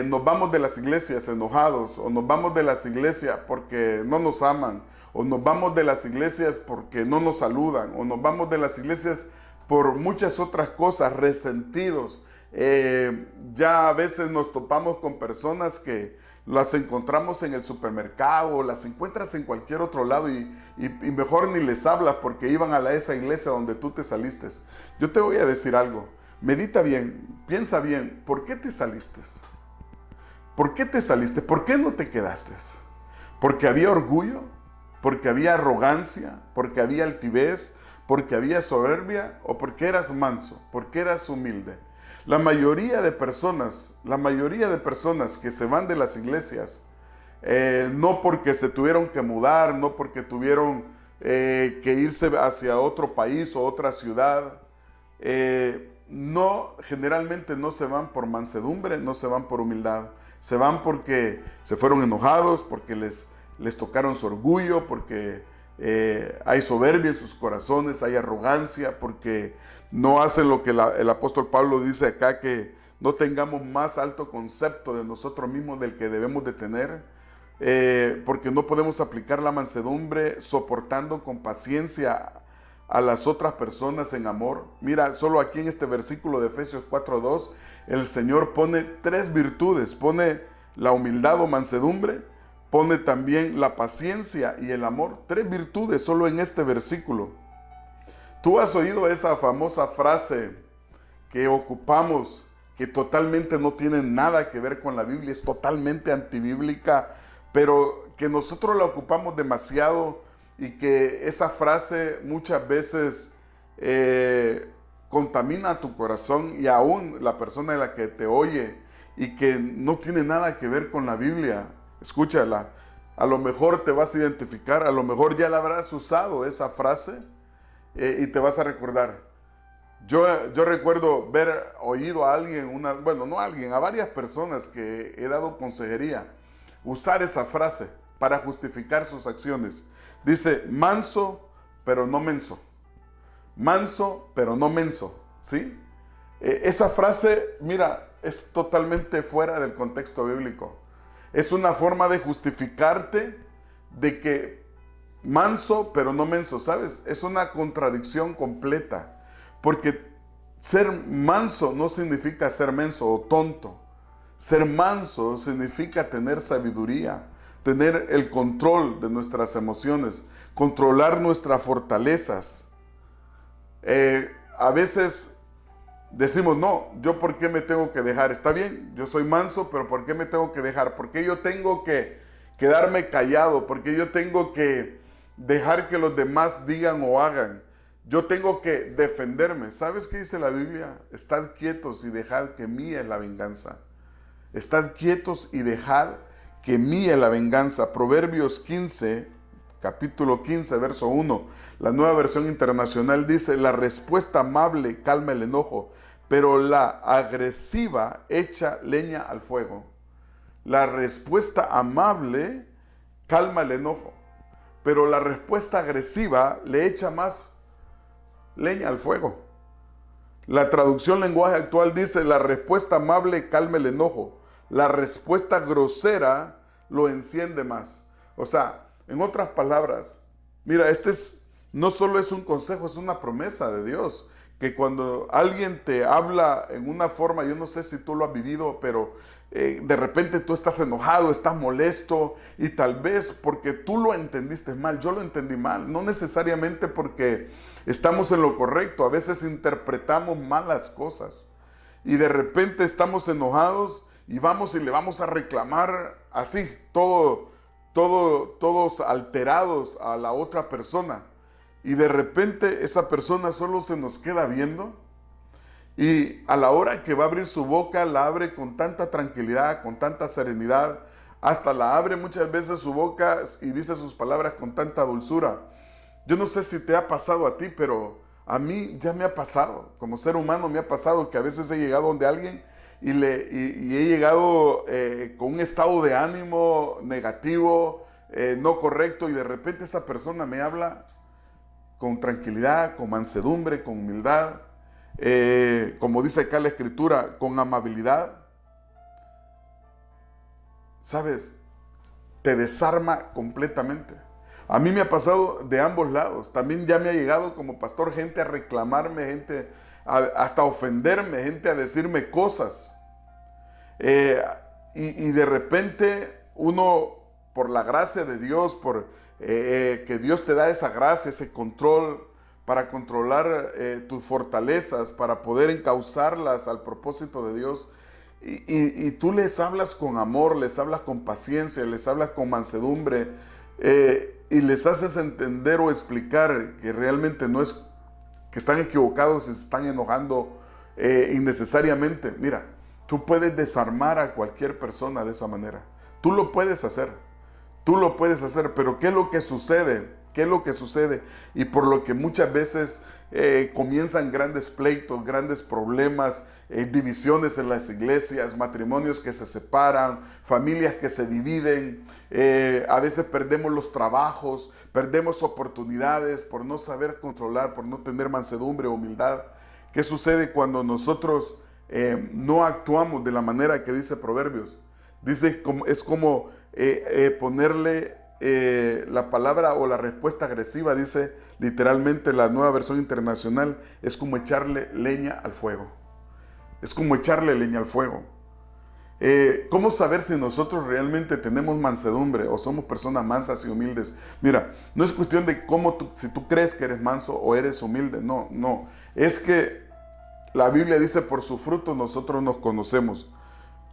nos vamos de las iglesias enojados, o nos vamos de las iglesias porque no nos aman, o nos vamos de las iglesias porque no nos saludan, o nos vamos de las iglesias por muchas otras cosas, resentidos. Ya a veces nos topamos con personas que las encontramos en el supermercado, o las encuentras en cualquier otro lado y mejor ni les hablas porque iban a esa iglesia donde tú te saliste. Yo te voy a decir algo, medita bien, piensa bien, ¿por qué te saliste? ¿Por qué te saliste? ¿Por qué no te quedaste? ¿Porque había orgullo? ¿Porque había arrogancia? ¿Porque había altivez? ¿Porque había soberbia? ¿O porque eras manso? ¿Porque eras humilde? La mayoría de personas que se van de las iglesias, no porque se tuvieron que mudar, no porque tuvieron que irse hacia otro país o otra ciudad, generalmente no se van por mansedumbre, no se van por humildad. Se van porque se fueron enojados, porque les tocaron su orgullo, porque hay soberbia en sus corazones, hay arrogancia, porque no hacen lo que el apóstol Pablo dice acá, que no tengamos más alto concepto de nosotros mismos del que debemos de tener, porque no podemos aplicar la mansedumbre soportando con paciencia a las otras personas en amor. Mira, solo aquí en este versículo de Efesios 4:2, el Señor pone 3 virtudes, pone la humildad o mansedumbre, pone también la paciencia y el amor. 3 virtudes solo en este versículo. Tú has oído esa famosa frase que ocupamos, que totalmente no tiene nada que ver con la Biblia, es totalmente antibíblica, pero que nosotros la ocupamos demasiado, y que esa frase muchas veces contamina tu corazón y aún la persona en la que te oye, y que no tiene nada que ver con la Biblia. Escúchala, a lo mejor te vas a identificar, a lo mejor ya la habrás usado esa frase y te vas a recordar. Yo recuerdo haber oído a alguien, a varias personas que he dado consejería, usar esa frase para justificar sus acciones. Dice, manso, pero no menso. Manso, pero no menso, ¿sí? Esa frase, mira, es totalmente fuera del contexto bíblico. Es una forma de justificarte de que manso, pero no menso, ¿sabes? Es una contradicción completa, porque ser manso no significa ser menso o tonto. Ser manso significa tener sabiduría, tener el control de nuestras emociones, controlar nuestras fortalezas. A veces decimos, no, ¿yo por qué me tengo que dejar? Está bien, yo soy manso, pero ¿por qué me tengo que dejar? ¿Por qué yo tengo que quedarme callado? ¿Por qué yo tengo que dejar que los demás digan o hagan? Yo tengo que defenderme. ¿Sabes qué dice la Biblia? Estad quietos y dejad que mía es la venganza. Estad quietos y dejad que mía es la venganza. Proverbios 15, capítulo 15, verso 1. La Nueva Versión Internacional dice, la respuesta amable calma el enojo, pero la agresiva echa leña al fuego. La respuesta amable calma el enojo, pero la respuesta agresiva le echa más leña al fuego. La traducción lenguaje actual dice: la respuesta amable calma el enojo, la respuesta grosera lo enciende más. O sea, en otras palabras, mira, no solo es un consejo, es una promesa de Dios, que cuando alguien te habla en una forma, yo no sé si tú lo has vivido, pero de repente tú estás enojado, estás molesto, y tal vez porque tú lo entendiste mal, yo lo entendí mal, no necesariamente porque estamos en lo correcto, a veces interpretamos mal las cosas, y de repente estamos enojados y vamos y le vamos a reclamar así, todos alterados a la otra persona, y de repente esa persona solo se nos queda viendo, y a la hora que va a abrir su boca, la abre con tanta tranquilidad, con tanta serenidad, hasta la abre muchas veces su boca y dice sus palabras con tanta dulzura. Yo no sé si te ha pasado a ti, pero a mí ya me ha pasado, como ser humano me ha pasado que a veces he llegado donde alguien y he llegado con un estado de ánimo negativo, no correcto, y de repente esa persona me habla con tranquilidad, con mansedumbre, con humildad, como dice acá la escritura, con amabilidad. ¿Sabes? Te desarma completamente. A mí me ha pasado de ambos lados. También ya me ha llegado como pastor gente a reclamarme, gente hasta ofenderme, gente a decirme cosas. Y de repente uno, por la gracia de Dios, por que Dios te da esa gracia, ese control para controlar tus fortalezas, para poder encauzarlas al propósito de Dios. Y tú les hablas con amor, les hablas con paciencia, les hablas con mansedumbre, y les haces entender o explicar que realmente no es que están equivocados y se están enojando innecesariamente. Mira, tú puedes desarmar a cualquier persona de esa manera. Tú lo puedes hacer. Tú lo puedes hacer, pero ¿qué es lo que sucede? ¿Qué es lo que sucede? Y por lo que muchas veces comienzan grandes pleitos, grandes problemas, divisiones en las iglesias, matrimonios que se separan, familias que se dividen, a veces perdemos los trabajos, perdemos oportunidades por no saber controlar, por no tener mansedumbre, humildad. ¿Qué sucede cuando nosotros no actuamos de la manera que dice Proverbios? Dice, es como ponerle la palabra o la respuesta agresiva, dice literalmente la Nueva Versión Internacional, es como echarle leña al fuego. Es como echarle leña al fuego. ¿Cómo saber si nosotros realmente tenemos mansedumbre o somos personas mansas y humildes? Mira, no es cuestión de si tú crees que eres manso o eres humilde. No, no. Es que la Biblia dice: por su fruto nosotros nos conocemos.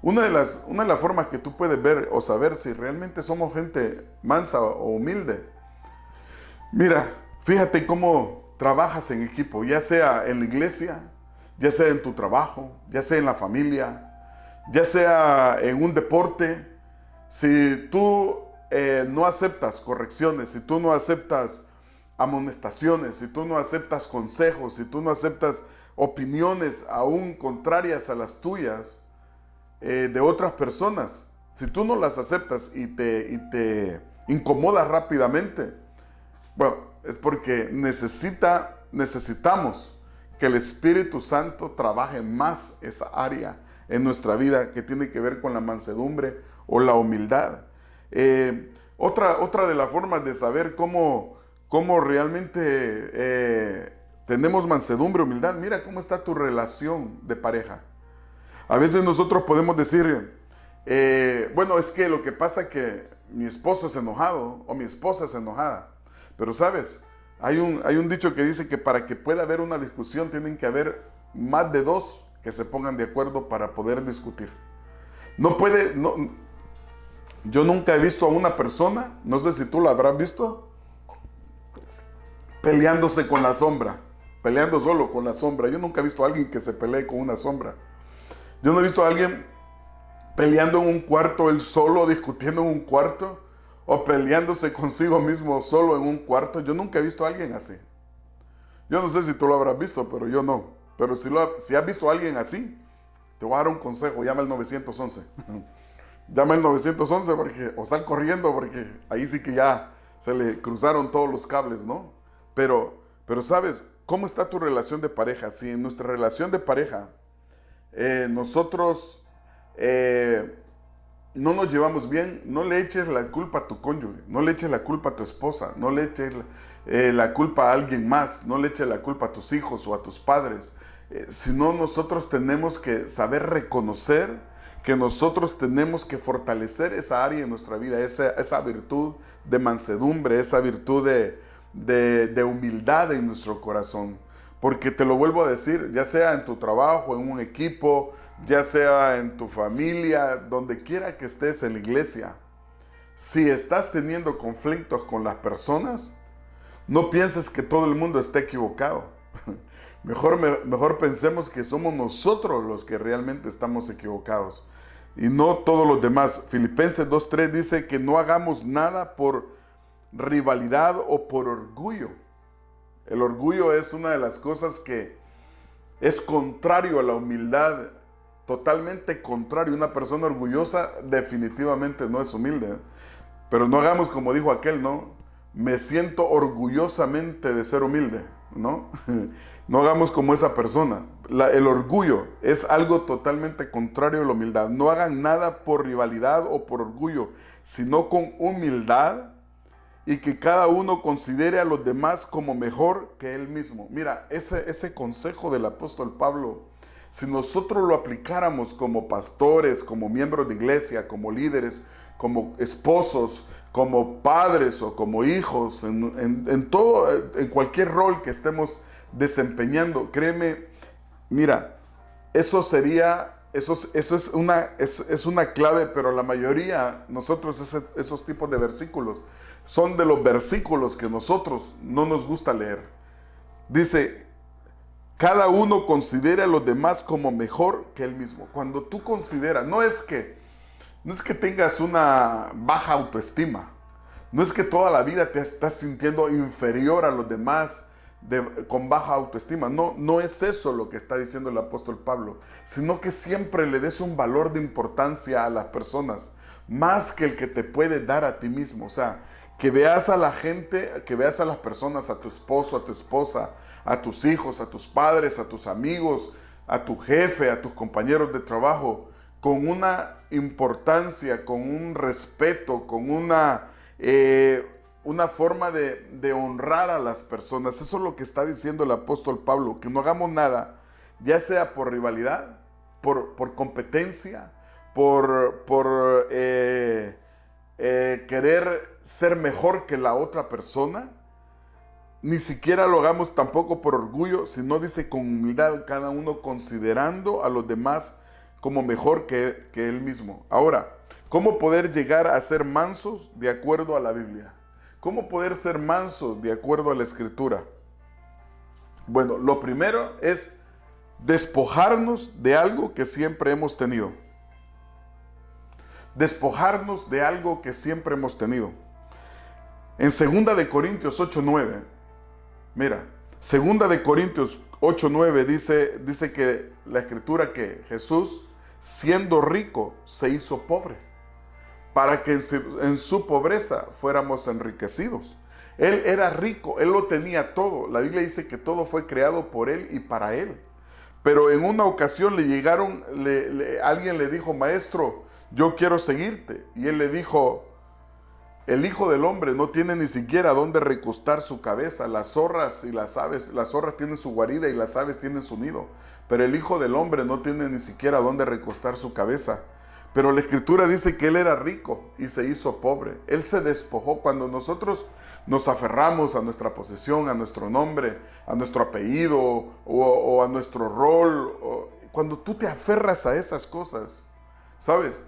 Una de las formas que tú puedes ver o saber si realmente somos gente mansa o humilde. Mira, fíjate cómo trabajas en equipo, ya sea en la iglesia, ya sea en tu trabajo, ya sea en la familia, ya sea en un deporte. Si tú no aceptas correcciones, si tú no aceptas amonestaciones, si tú no aceptas consejos, si tú no aceptas opiniones aún contrarias a las tuyas, de otras personas, si tú no las aceptas y te incomodas rápidamente, bueno, es porque necesitamos que el Espíritu Santo trabaje más esa área en nuestra vida que tiene que ver con la mansedumbre o la humildad. Otra de las formas de saber cómo realmente tenemos mansedumbre, humildad, mira cómo está tu relación de pareja. A veces nosotros podemos decir, bueno, es que lo que pasa es que mi esposo es enojado o mi esposa es enojada. Pero sabes, hay un dicho que dice que para que pueda haber una discusión tienen que haber más de dos que se pongan de acuerdo para poder discutir. Yo nunca he visto a una persona, no sé si tú la habrás visto, peleándose con la sombra, peleando solo con la sombra. Yo nunca he visto a alguien que se pelee con una sombra. Yo no he visto a alguien peleando en un cuarto él solo, discutiendo en un cuarto, o peleándose consigo mismo solo en un cuarto. Yo nunca he visto a alguien así. Yo no sé si tú lo habrás visto, pero yo no. Pero si has visto a alguien así, te voy a dar un consejo: llama al 911. Llama al 911 o sal corriendo, porque ahí sí que ya se le cruzaron todos los cables, ¿no? Pero ¿sabes? ¿cómo está tu relación de pareja? Si en nuestra relación de pareja nosotros no nos llevamos bien, no le eches la culpa a tu cónyuge, no le eches la culpa a tu esposa, no le eches la culpa a alguien más, no le eches la culpa a tus hijos o a tus padres, sino nosotros tenemos que saber reconocer que nosotros tenemos que fortalecer esa área en nuestra vida, esa virtud de mansedumbre, esa virtud de humildad en nuestro corazón. Porque te lo vuelvo a decir, ya sea en tu trabajo, en un equipo, ya sea en tu familia, donde quiera que estés en la iglesia, si estás teniendo conflictos con las personas, no pienses que todo el mundo está equivocado. Mejor pensemos que somos nosotros los que realmente estamos equivocados y no todos los demás. Filipenses 2:3 dice que no hagamos nada por rivalidad o por orgullo. El orgullo es una de las cosas que es contrario a la humildad, totalmente contrario. Una persona orgullosa definitivamente no es humilde. Pero no hagamos como dijo aquel, ¿no? Me siento orgullosamente de ser humilde, ¿no? No hagamos como esa persona. El orgullo es algo totalmente contrario a la humildad. No hagan nada por rivalidad o por orgullo, sino con humildad, y que cada uno considere a los demás como mejor que él mismo. Mira, ese consejo del apóstol Pablo, si nosotros lo aplicáramos como pastores, como miembros de iglesia, como líderes, como esposos, como padres o como hijos, en cualquier rol que estemos desempeñando, créeme, mira, eso es una clave, pero la mayoría, nosotros esos tipos de versículos, son de los versículos que nosotros no nos gusta leer. Dice, cada uno considera a los demás como mejor que él mismo. Cuando tú consideras, no es que tengas una baja autoestima, no es que toda la vida te estás sintiendo inferior a los demás con baja autoestima. No es eso lo que está diciendo el apóstol Pablo, sino que siempre le des un valor de importancia a las personas, más que el que te puede dar a ti mismo. O sea, que veas a la gente, que veas a las personas, a tu esposo, a tu esposa, a tus hijos, a tus padres, a tus amigos, a tu jefe, a tus compañeros de trabajo, con una importancia, con un respeto, con una forma de honrar a las personas. Eso es lo que está diciendo el apóstol Pablo, que no hagamos nada, ya sea por rivalidad, por competencia, por querer ser mejor que la otra persona. Ni siquiera lo hagamos tampoco por orgullo, sino dice con humildad, cada uno considerando a los demás como mejor que él mismo. Ahora, ¿cómo poder llegar a ser mansos de acuerdo a la Biblia? ¿Cómo poder ser mansos de acuerdo a la Escritura? Bueno, lo primero es despojarnos de algo que siempre hemos tenido. Despojarnos de algo que siempre hemos tenido. En 2 Corintios 8:9, mira, 2 Corintios 8:9 dice que la Escritura que Jesús, siendo rico, se hizo pobre, para que en su pobreza fuéramos enriquecidos. Él era rico, él lo tenía todo. La Biblia dice que todo fue creado por él y para él. Pero en una ocasión alguien le dijo, maestro, yo quiero seguirte. Y él le dijo, el Hijo del Hombre no tiene ni siquiera dónde recostar su cabeza. Las zorras y las aves, las zorras tienen su guarida y las aves tienen su nido. Pero el Hijo del Hombre no tiene ni siquiera dónde recostar su cabeza. Pero la Escritura dice que él era rico y se hizo pobre. Él se despojó. Cuando nosotros nos aferramos a nuestra posesión, a nuestro nombre, a nuestro apellido o a nuestro rol, cuando tú te aferras a esas cosas, ¿sabes?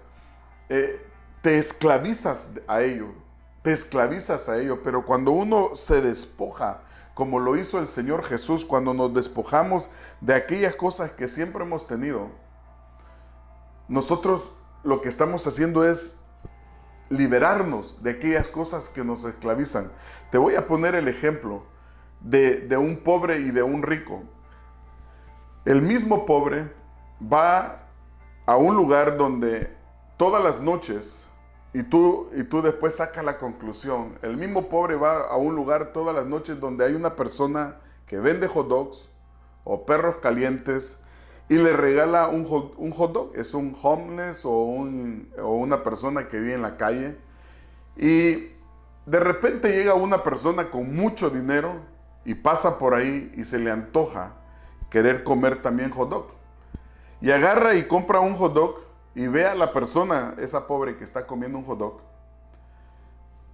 Te esclavizas a ello. Te esclavizas a ello. Pero cuando uno se despoja, como lo hizo el Señor Jesús, cuando nos despojamos de aquellas cosas que siempre hemos tenido, nosotros lo que estamos haciendo es liberarnos de aquellas cosas que nos esclavizan. Te voy a poner el ejemplo de un pobre y de un rico. El mismo pobre va a un lugar donde todas las noches, y tú después sacas la conclusión, el mismo pobre va a un lugar todas las noches donde hay una persona que vende hot dogs o perros calientes y le regala un hot dog. Es un homeless o una persona que vive en la calle. Y de repente llega una persona con mucho dinero y pasa por ahí y se le antoja querer comer también hot dog. Y agarra y compra un hot dog y ve a la persona, esa pobre que está comiendo un hot dog,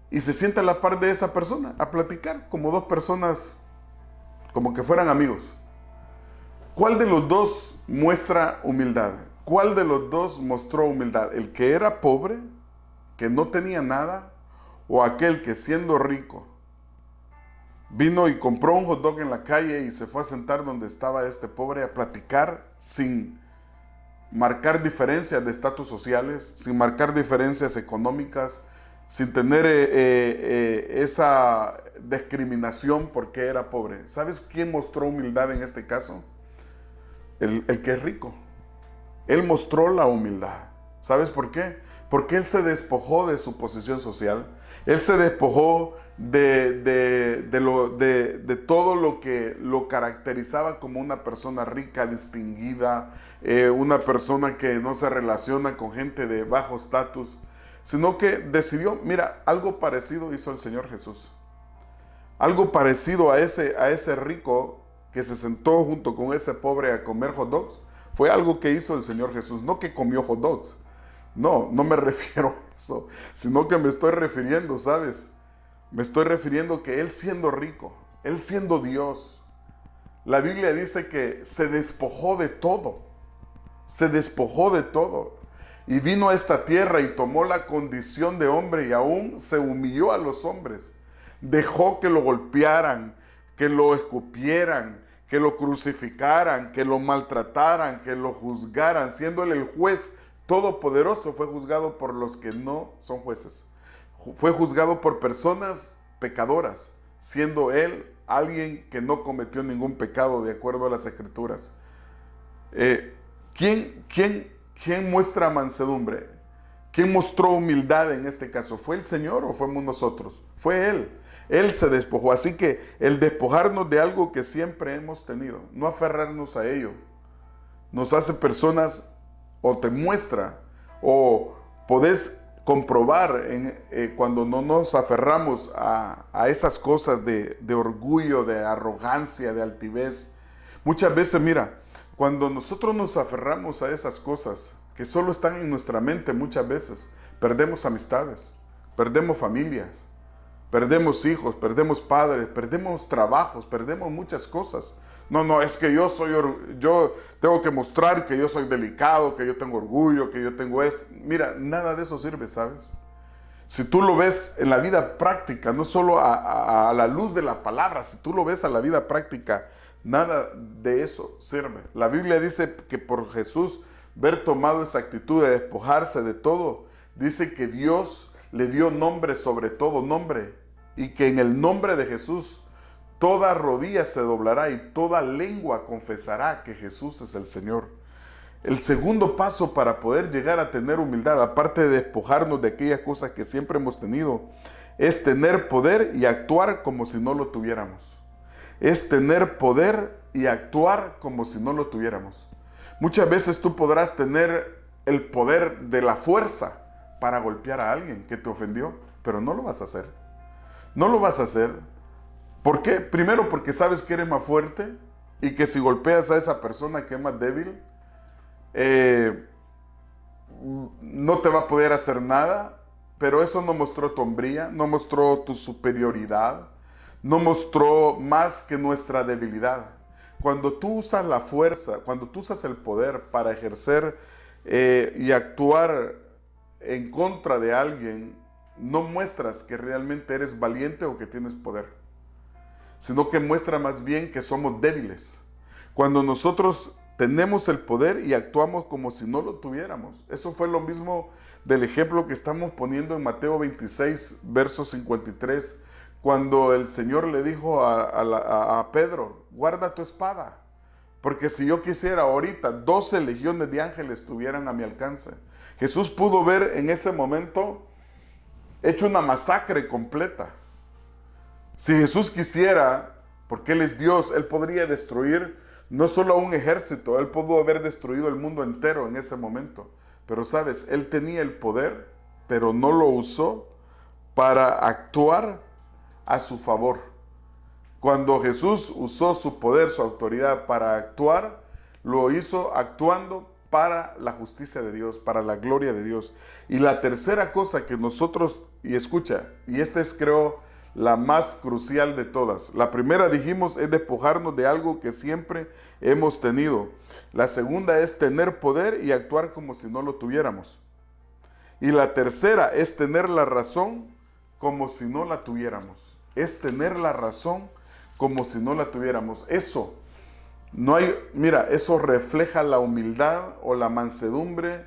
y se sienta a la par de esa persona a platicar como dos personas, como que fueran amigos. ¿Cuál de los dos muestra humildad? ¿Cuál de los dos mostró humildad? ¿El que era pobre, que no tenía nada, o aquel que siendo rico vino y compró un hot dog en la calle y se fue a sentar donde estaba este pobre a platicar sin marcar diferencias de estatus sociales, sin marcar diferencias económicas, sin tener esa discriminación porque era pobre? ¿Sabes quién mostró humildad en este caso? El que es rico. Él mostró la humildad. ¿Sabes por qué? Porque él se despojó de su posición social. Él se despojó de todo lo que lo caracterizaba como una persona rica, distinguida, una persona que no se relaciona con gente de bajo estatus, sino que decidió, mira, algo parecido hizo el Señor Jesús. Algo parecido a ese rico que se sentó junto con ese pobre a comer hot dogs, fue algo que hizo el Señor Jesús, no que comió hot dogs. No me refiero a eso, sino que me estoy refiriendo, ¿sabes? Me estoy refiriendo que Él siendo rico, Él siendo Dios, la Biblia dice que se despojó de todo, y vino a esta tierra y tomó la condición de hombre y aún se humilló a los hombres. Dejó que lo golpearan, que lo escupieran, que lo crucificaran, que lo maltrataran, que lo juzgaran, siendo Él el juez todopoderoso. Fue juzgado por los que no son jueces. Fue juzgado por personas pecadoras, siendo Él alguien que no cometió ningún pecado de acuerdo a las Escrituras. ¿Quién muestra mansedumbre? ¿Quién mostró humildad en este caso? ¿Fue el Señor o fuimos nosotros? Fue Él. Él se despojó. Así que el despojarnos de algo que siempre hemos tenido, no aferrarnos a ello, nos hace personas, o te muestra, o podés comprobar cuando no nos aferramos a esas cosas de orgullo, de arrogancia, de altivez. Muchas veces, mira, cuando nosotros nos aferramos a esas cosas que solo están en nuestra mente, muchas veces perdemos amistades, perdemos familias, perdemos hijos, perdemos padres, perdemos trabajos, perdemos muchas cosas. No, es que yo tengo que mostrar que yo soy delicado, que yo tengo orgullo, que yo tengo esto. Mira, nada de eso sirve, ¿sabes? Si tú lo ves en la vida práctica, no solo a la luz de la palabra, si tú lo ves a la vida práctica, nada de eso sirve. La Biblia dice que por Jesús ver tomado esa actitud de despojarse de todo, dice que Dios le dio nombre sobre todo nombre, y que en el nombre de Jesús toda rodilla se doblará y toda lengua confesará que Jesús es el Señor. El segundo paso para poder llegar a tener humildad, aparte de despojarnos de aquellas cosas que siempre hemos tenido, es tener poder y actuar como si no lo tuviéramos. Es tener poder y actuar como si no lo tuviéramos. Muchas veces tú podrás tener el poder de la fuerza para golpear a alguien que te ofendió, pero no lo vas a hacer. No lo vas a hacer. ¿Por qué? Primero porque sabes que eres más fuerte y que si golpeas a esa persona que es más débil, no te va a poder hacer nada, pero eso no mostró tu hombría, no mostró tu superioridad, no mostró más que nuestra debilidad. Cuando tú usas la fuerza, cuando tú usas el poder para ejercer y actuar en contra de alguien, no muestras que realmente eres valiente o que tienes poder, sino que muestra más bien que somos débiles. Cuando nosotros tenemos el poder y actuamos como si no lo tuviéramos. Eso fue lo mismo del ejemplo que estamos poniendo en Mateo 26, verso 53, cuando el Señor le dijo a Pedro, guarda tu espada, porque si yo quisiera ahorita 12 legiones de ángeles estuvieran a mi alcance. Jesús pudo ver en ese momento hecho una masacre completa. Si Jesús quisiera, porque Él es Dios. Él podría destruir no solo a un ejército, Él pudo haber destruido el mundo entero en ese momento. Pero sabes, Él tenía el poder, pero no lo usó para actuar a su favor. Cuando Jesús usó su poder, su autoridad para actuar, lo hizo actuando para la justicia de Dios, para la gloria de Dios. Y la tercera cosa que nosotros, y escucha, y esta es creo la más crucial de todas. La primera dijimos es despojarnos de algo que siempre hemos tenido. La segunda es tener poder y actuar como si no lo tuviéramos. Y la tercera es tener la razón como si no la tuviéramos. Es tener la razón como si no la tuviéramos. Eso, no hay, mira, eso refleja la humildad o la mansedumbre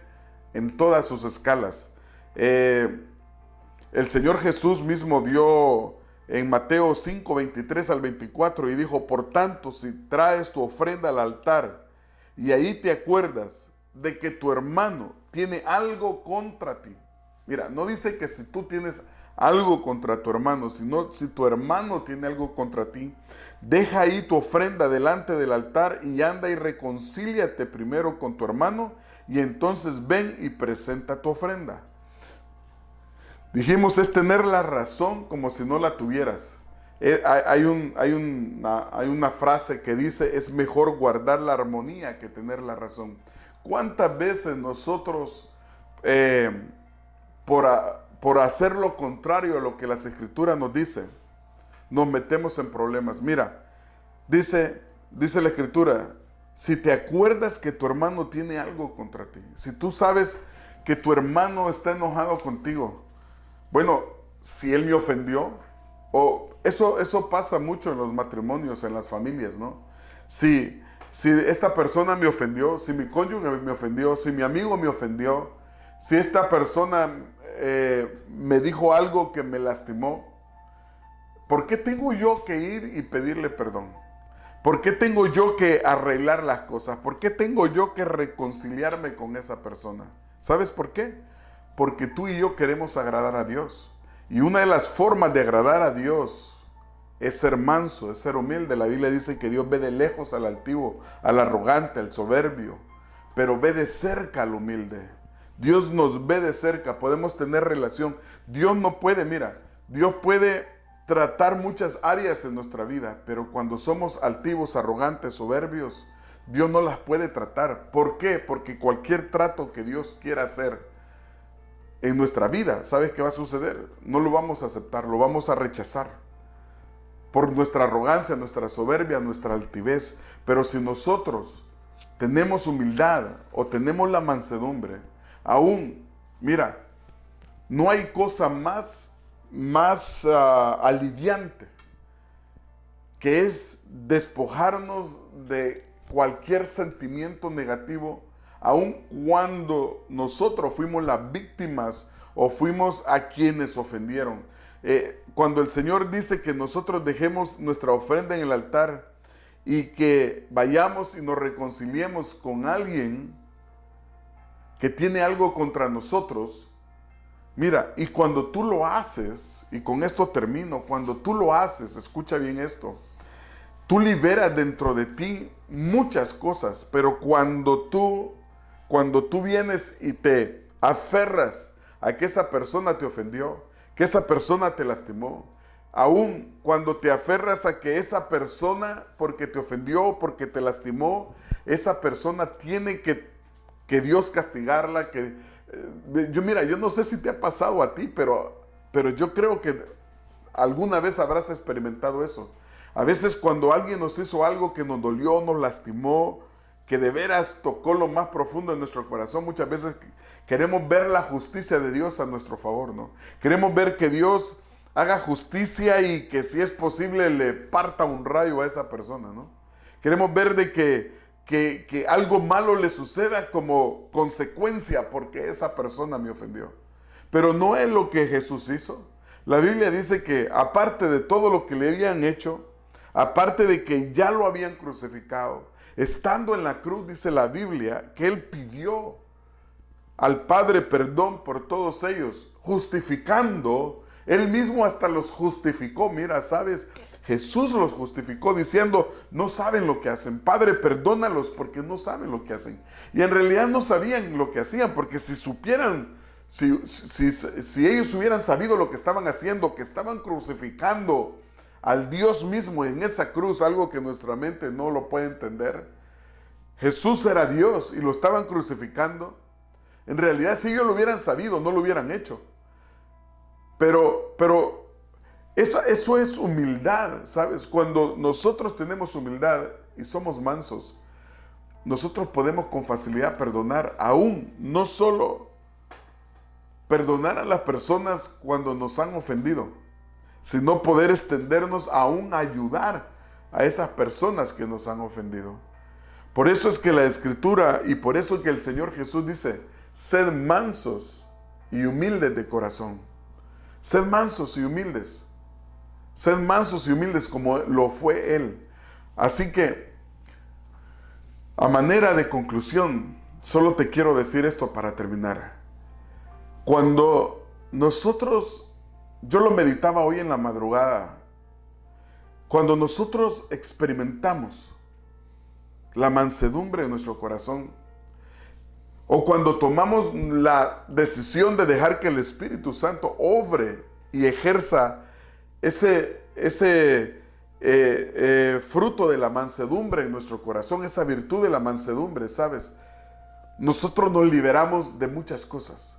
en todas sus escalas. El Señor Jesús mismo dio en Mateo 5, 23 al 24 y dijo, por tanto, si traes tu ofrenda al altar y ahí te acuerdas de que tu hermano tiene algo contra ti. Mira, no dice que si tú tienes algo contra tu hermano, sino si tu hermano tiene algo contra ti, deja ahí tu ofrenda delante del altar y anda y reconcíliate primero con tu hermano y entonces ven y presenta tu ofrenda. Dijimos, es tener la razón como si no la tuvieras. Hay una frase que dice, es mejor guardar la armonía que tener la razón. ¿Cuántas veces nosotros, por hacer lo contrario a lo que las Escrituras nos dicen, nos metemos en problemas? Mira, dice la Escritura, si te acuerdas que tu hermano tiene algo contra ti, si tú sabes que tu hermano está enojado contigo, bueno, si él me ofendió, o eso pasa mucho en los matrimonios, en las familias, ¿no? Si esta persona me ofendió, si mi cónyuge me ofendió, si mi amigo me ofendió, si esta persona me dijo algo que me lastimó, ¿por qué tengo yo que ir y pedirle perdón? ¿Por qué tengo yo que arreglar las cosas? ¿Por qué tengo yo que reconciliarme con esa persona? ¿Sabes por qué? Porque tú y yo queremos agradar a Dios. Y una de las formas de agradar a Dios es ser manso, es ser humilde. La Biblia dice que Dios ve de lejos al altivo, al arrogante, al soberbio, pero ve de cerca al humilde. Dios nos ve de cerca, podemos tener relación. Dios no puede, mira, Dios puede tratar muchas áreas en nuestra vida, pero cuando somos altivos, arrogantes, soberbios, Dios no las puede tratar. ¿Por qué? Porque cualquier trato que Dios quiera hacer en nuestra vida, ¿sabes qué va a suceder? No lo vamos a aceptar, lo vamos a rechazar por nuestra arrogancia, nuestra soberbia, nuestra altivez. Pero si nosotros tenemos humildad o tenemos la mansedumbre, aún, mira, no hay cosa más aliviante que es despojarnos de cualquier sentimiento negativo, aun cuando nosotros fuimos las víctimas o fuimos a quienes ofendieron. Cuando el Señor dice que nosotros dejemos nuestra ofrenda en el altar y que vayamos y nos reconciliemos con alguien que tiene algo contra nosotros, mira, y cuando tú lo haces, y con esto termino, cuando tú lo haces, escucha bien esto, tú liberas dentro de ti muchas cosas, pero cuando tú vienes y te aferras a que esa persona te ofendió, que esa persona te lastimó, aún cuando te aferras a que esa persona, porque te ofendió, porque te lastimó, esa persona tiene que Dios castigarla, yo no sé si te ha pasado a ti, pero yo creo que alguna vez habrás experimentado eso. A veces cuando alguien nos hizo algo que nos dolió, nos lastimó, que de veras tocó lo más profundo de nuestro corazón, muchas veces queremos ver la justicia de Dios a nuestro favor, ¿no? Queremos ver que Dios haga justicia y que si es posible le parta un rayo a esa persona, ¿no? Queremos ver de que algo malo le suceda como consecuencia porque esa persona me ofendió. Pero no es lo que Jesús hizo. La Biblia dice que aparte de todo lo que le habían hecho, aparte de que ya lo habían crucificado, estando en la cruz, dice la Biblia, que Él pidió al Padre perdón por todos ellos, justificando, Él mismo hasta los justificó. Mira, ¿sabes? Jesús los justificó diciendo, no saben lo que hacen. Padre, perdónalos porque no saben lo que hacen. Y en realidad no sabían lo que hacían, porque si supieran, si ellos hubieran sabido lo que estaban haciendo, que estaban crucificando al Dios mismo en esa cruz, algo que nuestra mente no lo puede entender. Jesús era Dios y lo estaban crucificando. En realidad, si ellos lo hubieran sabido, no lo hubieran hecho. Pero eso es humildad, ¿sabes? Cuando nosotros tenemos humildad y somos mansos, nosotros podemos con facilidad perdonar, aún no solo perdonar a las personas cuando nos han ofendido, sino poder extendernos aún a ayudar a esas personas que nos han ofendido. Por eso es que la Escritura y por eso que el Señor Jesús dice, sed mansos y humildes de corazón. Sed mansos y humildes. Sed mansos y humildes como lo fue Él. Así que, a manera de conclusión, solo te quiero decir esto para terminar. Cuando nosotros, yo lo meditaba hoy en la madrugada, cuando nosotros experimentamos la mansedumbre en nuestro corazón, o cuando tomamos la decisión de dejar que el Espíritu Santo obre y ejerza ese fruto de la mansedumbre en nuestro corazón, esa virtud de la mansedumbre, ¿sabes? Nosotros nos liberamos de muchas cosas.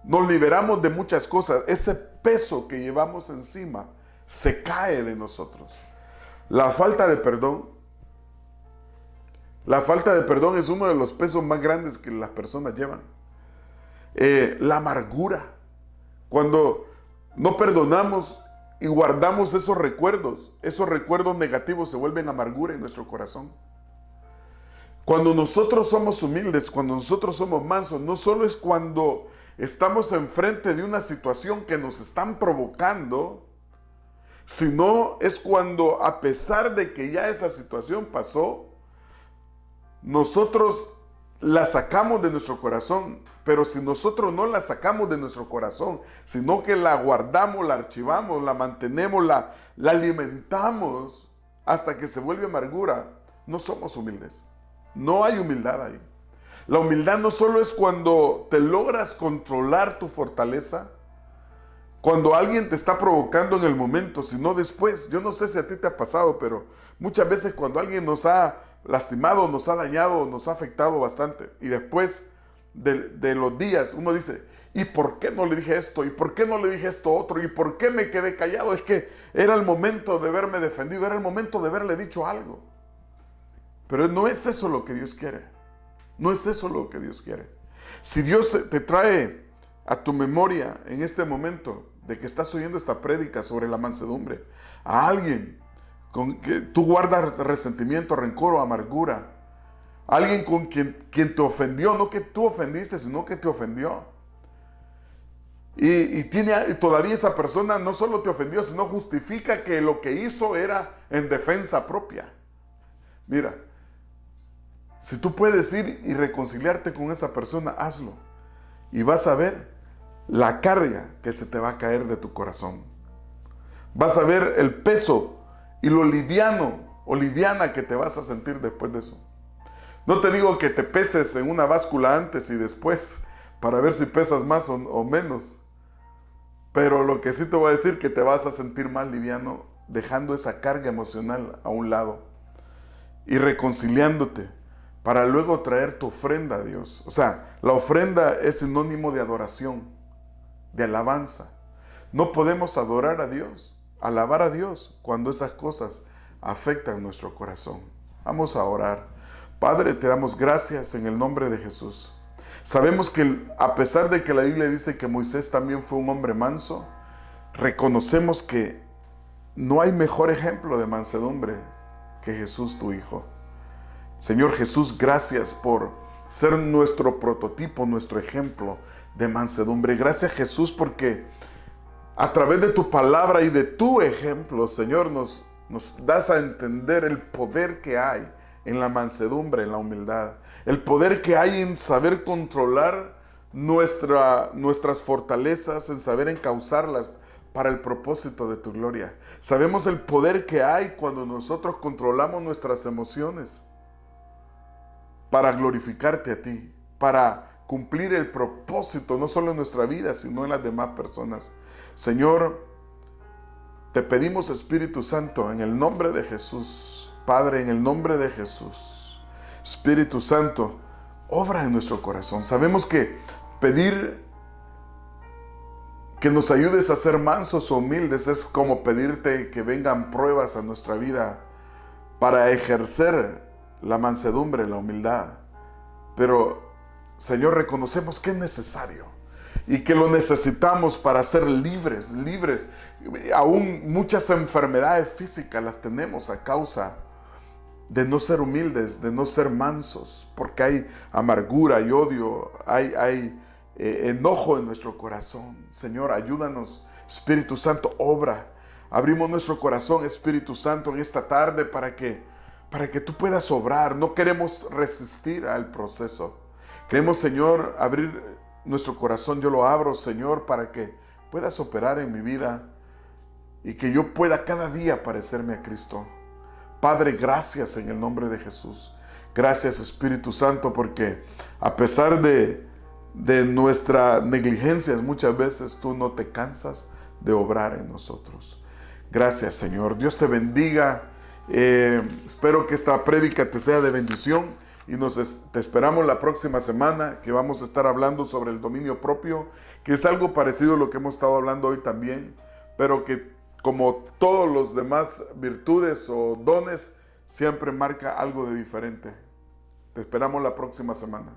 Nos liberamos de muchas cosas. Ese peso que llevamos encima se cae de nosotros. La falta de perdón es uno de los pesos más grandes que las personas llevan. La amargura. Cuando no perdonamos y guardamos esos recuerdos negativos se vuelven amargura en nuestro corazón. Cuando nosotros somos humildes, cuando nosotros somos mansos, no solo es cuando estamos enfrente de una situación que nos están provocando, sino es cuando, a pesar de que ya esa situación pasó, nosotros la sacamos de nuestro corazón. Pero si nosotros no la sacamos de nuestro corazón, sino que la guardamos, la archivamos, la mantenemos, la alimentamos hasta que se vuelve amargura, no somos humildes. No hay humildad ahí. La humildad no solo es cuando te logras controlar tu fortaleza, cuando alguien te está provocando en el momento, sino después. Yo no sé si a ti te ha pasado, pero muchas veces cuando alguien nos ha lastimado, nos ha dañado, nos ha afectado bastante, y después de los días uno dice, ¿y por qué no le dije esto? ¿Y por qué no le dije esto otro? ¿Y por qué me quedé callado? Es que era el momento de haberme defendido, era el momento de haberle dicho algo. Pero no es eso lo que Dios quiere. No es eso lo que Dios quiere. Si Dios te trae a tu memoria en este momento de que estás oyendo esta prédica sobre la mansedumbre, a alguien con que tú guardas resentimiento, rencor o amargura, alguien con quien te ofendió, no que tú ofendiste, sino que te ofendió, y todavía esa persona no solo te ofendió, sino justifica que lo que hizo era en defensa propia. Mira, si tú puedes ir y reconciliarte con esa persona, hazlo. Y vas a ver la carga que se te va a caer de tu corazón. Vas a ver el peso y lo liviano o liviana que te vas a sentir después de eso. No te digo que te peses en una báscula antes y después para ver si pesas más o menos. Pero lo que sí te voy a decir, que te vas a sentir más liviano dejando esa carga emocional a un lado y reconciliándote, para luego traer tu ofrenda a Dios. O sea, la ofrenda es sinónimo de adoración, de alabanza. No podemos adorar a Dios, alabar a Dios, cuando esas cosas afectan nuestro corazón. Vamos a orar. Padre, te damos gracias en el nombre de Jesús. Sabemos que a pesar de que la Biblia dice que Moisés también fue un hombre manso, reconocemos que no hay mejor ejemplo de mansedumbre que Jesús, tu Hijo. Señor Jesús, gracias por ser nuestro prototipo, nuestro ejemplo de mansedumbre. Gracias, Jesús, porque a través de tu palabra y de tu ejemplo, Señor, nos das a entender el poder que hay en la mansedumbre, en la humildad. El poder que hay en saber controlar nuestras fortalezas, en saber encauzarlas para el propósito de tu gloria. Sabemos el poder que hay cuando nosotros controlamos nuestras emociones para glorificarte a ti, para cumplir el propósito, no solo en nuestra vida, sino en las demás personas. Señor, te pedimos, Espíritu Santo, en el nombre de Jesús, Padre, en el nombre de Jesús, Espíritu Santo, obra en nuestro corazón. Sabemos que pedir que nos ayudes a ser mansos o humildes es como pedirte que vengan pruebas a nuestra vida para ejercer la mansedumbre, la humildad. Pero, Señor, reconocemos que es necesario y que lo necesitamos para ser libres. Aún muchas enfermedades físicas las tenemos a causa de no ser humildes, de no ser mansos, porque hay amargura, hay odio, hay enojo en nuestro corazón. Señor, ayúdanos. Espíritu Santo, obra. Abrimos nuestro corazón, Espíritu Santo, en esta tarde para que tú puedas obrar. No queremos resistir al proceso. Queremos, Señor, abrir nuestro corazón. Yo lo abro, Señor, para que puedas operar en mi vida y que yo pueda cada día parecerme a Cristo. Padre, gracias en el nombre de Jesús. Gracias, Espíritu Santo, porque a pesar de nuestras negligencias, muchas veces tú no te cansas de obrar en nosotros. Gracias, Señor. Dios te bendiga. Espero que esta prédica te sea de bendición y te esperamos la próxima semana, que vamos a estar hablando sobre el dominio propio, que es algo parecido a lo que hemos estado hablando hoy también, pero que como todos los demás virtudes o dones, siempre marca algo de diferente. Te esperamos la próxima semana.